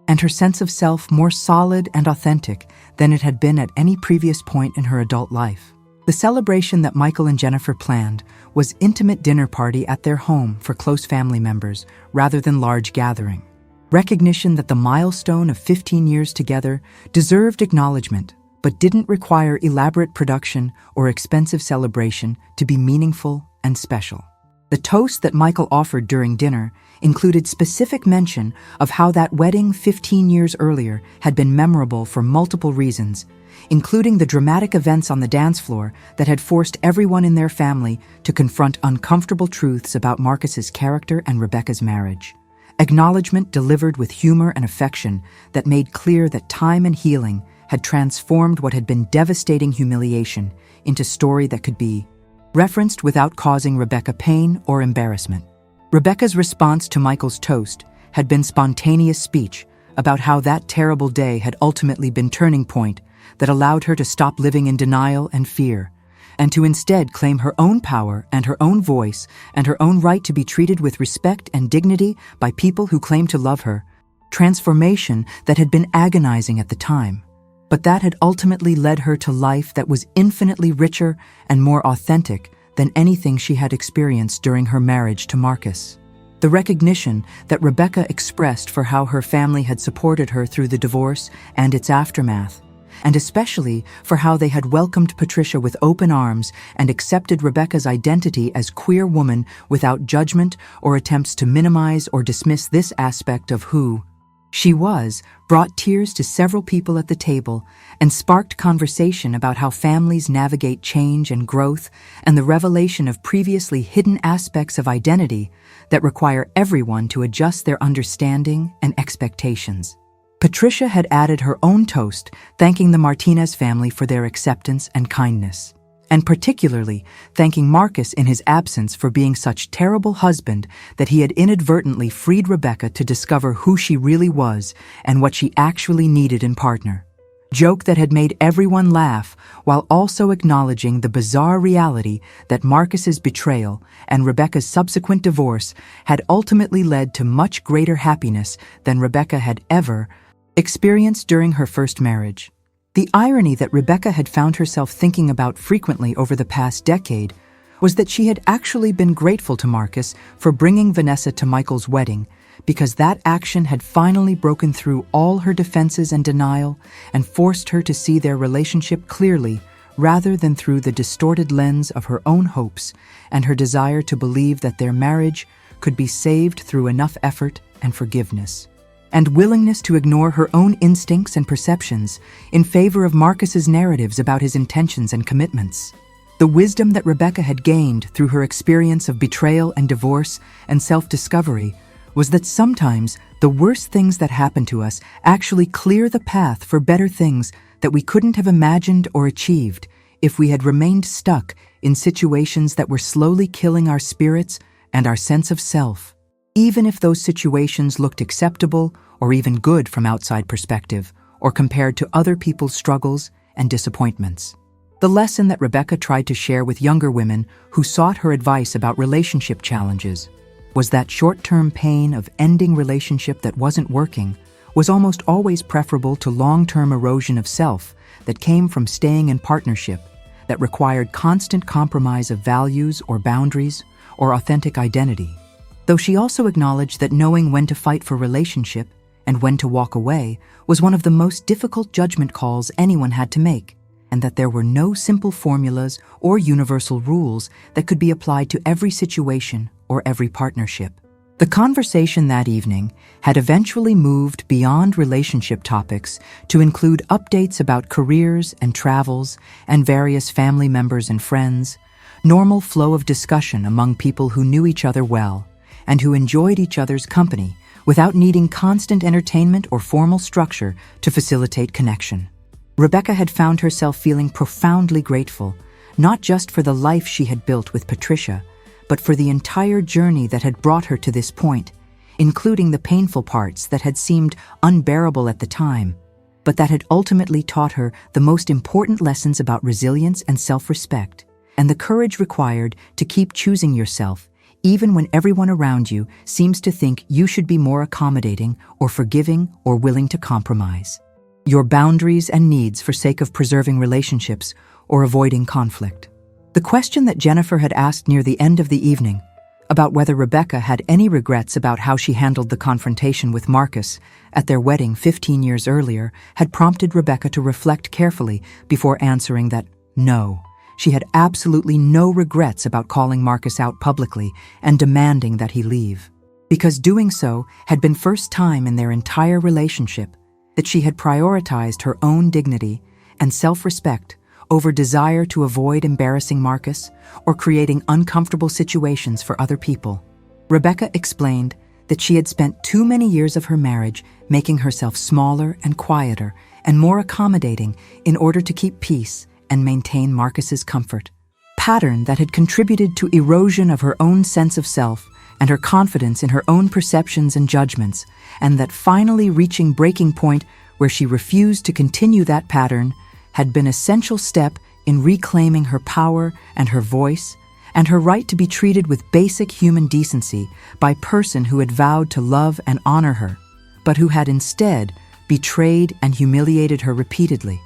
and her sense of self more solid and authentic than it had been at any previous point in her adult life. The celebration that Michael and Jennifer planned was intimate dinner party at their home for close family members rather than large gathering. Recognition that the milestone of 15 years together deserved acknowledgement, but didn't require elaborate production or expensive celebration to be meaningful and special. The toast that Michael offered during dinner included specific mention of how that wedding 15 years earlier had been memorable for multiple reasons, including the dramatic events on the dance floor that had forced everyone in their family to confront uncomfortable truths about Marcus's character and Rebecca's marriage. Acknowledgement delivered with humor and affection that made clear that time and healing had transformed what had been devastating humiliation into story that could be referenced without causing Rebecca pain or embarrassment. Rebecca's response to Michael's toast had been spontaneous speech about how that terrible day had ultimately been a turning point that allowed her to stop living in denial and fear, and to instead claim her own power and her own voice and her own right to be treated with respect and dignity by people who claimed to love her, transformation that had been agonizing at the time, but that had ultimately led her to life that was infinitely richer and more authentic than anything she had experienced during her marriage to Marcus. The recognition that Rebecca expressed for how her family had supported her through the divorce and its aftermath, and especially for how they had welcomed Patricia with open arms and accepted Rebecca's identity as queer woman without judgment or attempts to minimize or dismiss this aspect of who she was, brought tears to several people at the table and sparked conversation about how families navigate change and growth and the revelation of previously hidden aspects of identity that require everyone to adjust their understanding and expectations. Patricia had added her own toast, thanking the Martinez family for their acceptance and kindness, and particularly thanking Marcus in his absence for being such a terrible husband that he had inadvertently freed Rebecca to discover who she really was and what she actually needed in partner. Joke that had made everyone laugh while also acknowledging the bizarre reality that Marcus's betrayal and Rebecca's subsequent divorce had ultimately led to much greater happiness than Rebecca had ever experienced during her first marriage. The irony that Rebecca had found herself thinking about frequently over the past decade was that she had actually been grateful to Marcus for bringing Vanessa to Michael's wedding, because that action had finally broken through all her defenses and denial and forced her to see their relationship clearly rather than through the distorted lens of her own hopes and her desire to believe that their marriage could be saved through enough effort and forgiveness, and willingness to ignore her own instincts and perceptions in favor of Marcus's narratives about his intentions and commitments. The wisdom that Rebecca had gained through her experience of betrayal and divorce and self-discovery was that sometimes the worst things that happen to us actually clear the path for better things that we couldn't have imagined or achieved if we had remained stuck in situations that were slowly killing our spirits and our sense of self. Even if those situations looked acceptable or even good from outside perspective, or compared to other people's struggles and disappointments. The lesson that Rebecca tried to share with younger women who sought her advice about relationship challenges was that short-term pain of ending relationship that wasn't working was almost always preferable to long-term erosion of self that came from staying in partnership that required constant compromise of values or boundaries or authentic identity. Though she also acknowledged that knowing when to fight for relationship and when to walk away was one of the most difficult judgment calls anyone had to make, and that there were no simple formulas or universal rules that could be applied to every situation or every partnership. The conversation that evening had eventually moved beyond relationship topics to include updates about careers and travels and various family members and friends, normal flow of discussion among people who knew each other well and who enjoyed each other's company without needing constant entertainment or formal structure to facilitate connection. Rebecca had found herself feeling profoundly grateful, not just for the life she had built with Patricia, but for the entire journey that had brought her to this point, including the painful parts that had seemed unbearable at the time, but that had ultimately taught her the most important lessons about resilience and self-respect, and the courage required to keep choosing yourself, even when everyone around you seems to think you should be more accommodating or forgiving or willing to compromise. Your boundaries and needs for sake of preserving relationships or avoiding conflict. The question that Jennifer had asked near the end of the evening about whether Rebecca had any regrets about how she handled the confrontation with Marcus at their wedding 15 years earlier had prompted Rebecca to reflect carefully before answering that no, she had absolutely no regrets about calling Marcus out publicly and demanding that he leave, because doing so had been first time in their entire relationship that she had prioritized her own dignity and self-respect over desire to avoid embarrassing Marcus or creating uncomfortable situations for other people. Rebecca explained that she had spent too many years of her marriage making herself smaller and quieter and more accommodating in order to keep peace and maintain Marcus's comfort, pattern that had contributed to erosion of her own sense of self and her confidence in her own perceptions and judgments, and that finally reaching breaking point where she refused to continue that pattern had been an essential step in reclaiming her power and her voice and her right to be treated with basic human decency by a person who had vowed to love and honor her, but who had instead betrayed and humiliated her repeatedly.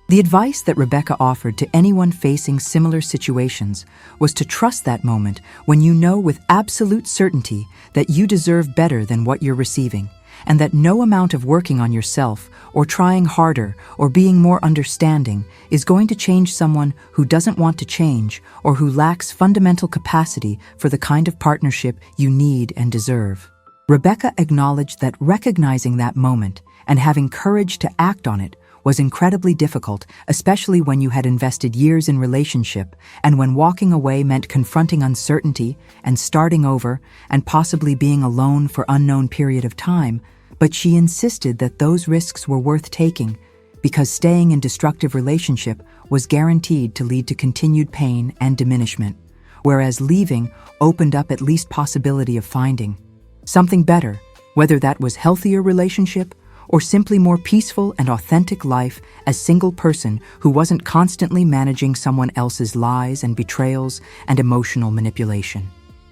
The advice that Rebecca offered to anyone facing similar situations was to trust that moment when you know with absolute certainty that you deserve better than what you're receiving, and that no amount of working on yourself or trying harder or being more understanding is going to change someone who doesn't want to change or who lacks fundamental capacity for the kind of partnership you need and deserve. Rebecca acknowledged that recognizing that moment and having courage to act on it was incredibly difficult, especially when you had invested years in relationship and when walking away meant confronting uncertainty and starting over and possibly being alone for unknown period of time. But she insisted that those risks were worth taking because staying in destructive relationship was guaranteed to lead to continued pain and diminishment, whereas leaving opened up at least possibility of finding something better, whether that was healthier relationship or simply more peaceful and authentic life as single person who wasn't constantly managing someone else's lies and betrayals and emotional manipulation.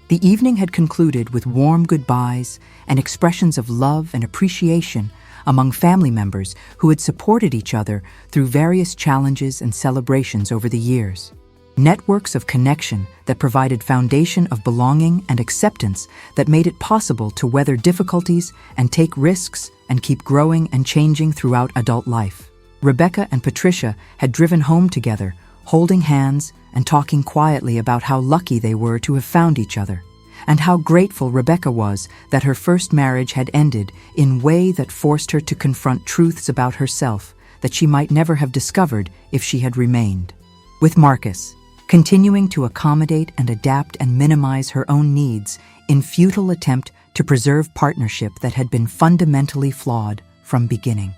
The evening had concluded with warm goodbyes and expressions of love and appreciation among family members who had supported each other through various challenges and celebrations over the years. Networks of connection that provided foundation of belonging and acceptance that made it possible to weather difficulties and take risks and keep growing and changing throughout adult life. Rebecca and Patricia had driven home together, holding hands and talking quietly about how lucky they were to have found each other, and how grateful Rebecca was that her first marriage had ended in a way that forced her to confront truths about herself that she might never have discovered if she had remained. With Marcus, continuing to accommodate and adapt and minimize her own needs in futile attempt to preserve partnership that had been fundamentally flawed from beginning.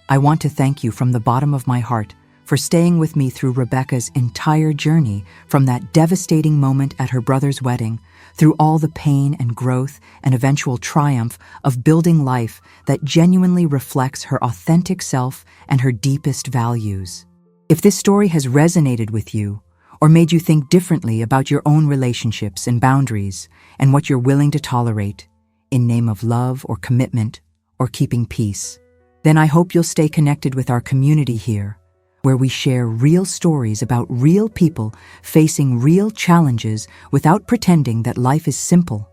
I want to thank you from the bottom of my heart for staying with me through Rebecca's entire journey, from that devastating moment at her brother's wedding, through all the pain and growth and eventual triumph of building life that genuinely reflects her authentic self and her deepest values. If this story has resonated with you, or made you think differently about your own relationships and boundaries and what you're willing to tolerate in name of love or commitment or keeping peace, then I hope you'll stay connected with our community here, where we share real stories about real people facing real challenges without pretending that life is simple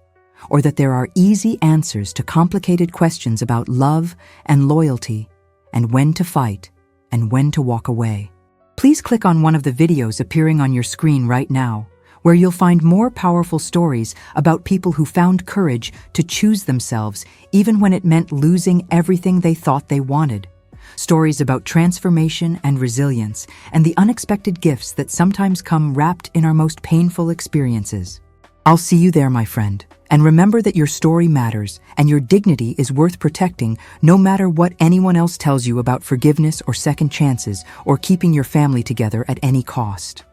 or that there are easy answers to complicated questions about love and loyalty and when to fight and when to walk away. Please click on one of the videos appearing on your screen right now, where you'll find more powerful stories about people who found courage to choose themselves even when it meant losing everything they thought they wanted. Stories about transformation and resilience and the unexpected gifts that sometimes come wrapped in our most painful experiences. I'll see you there, my friend. And remember that your story matters and your dignity is worth protecting no matter what anyone else tells you about forgiveness or second chances or keeping your family together at any cost.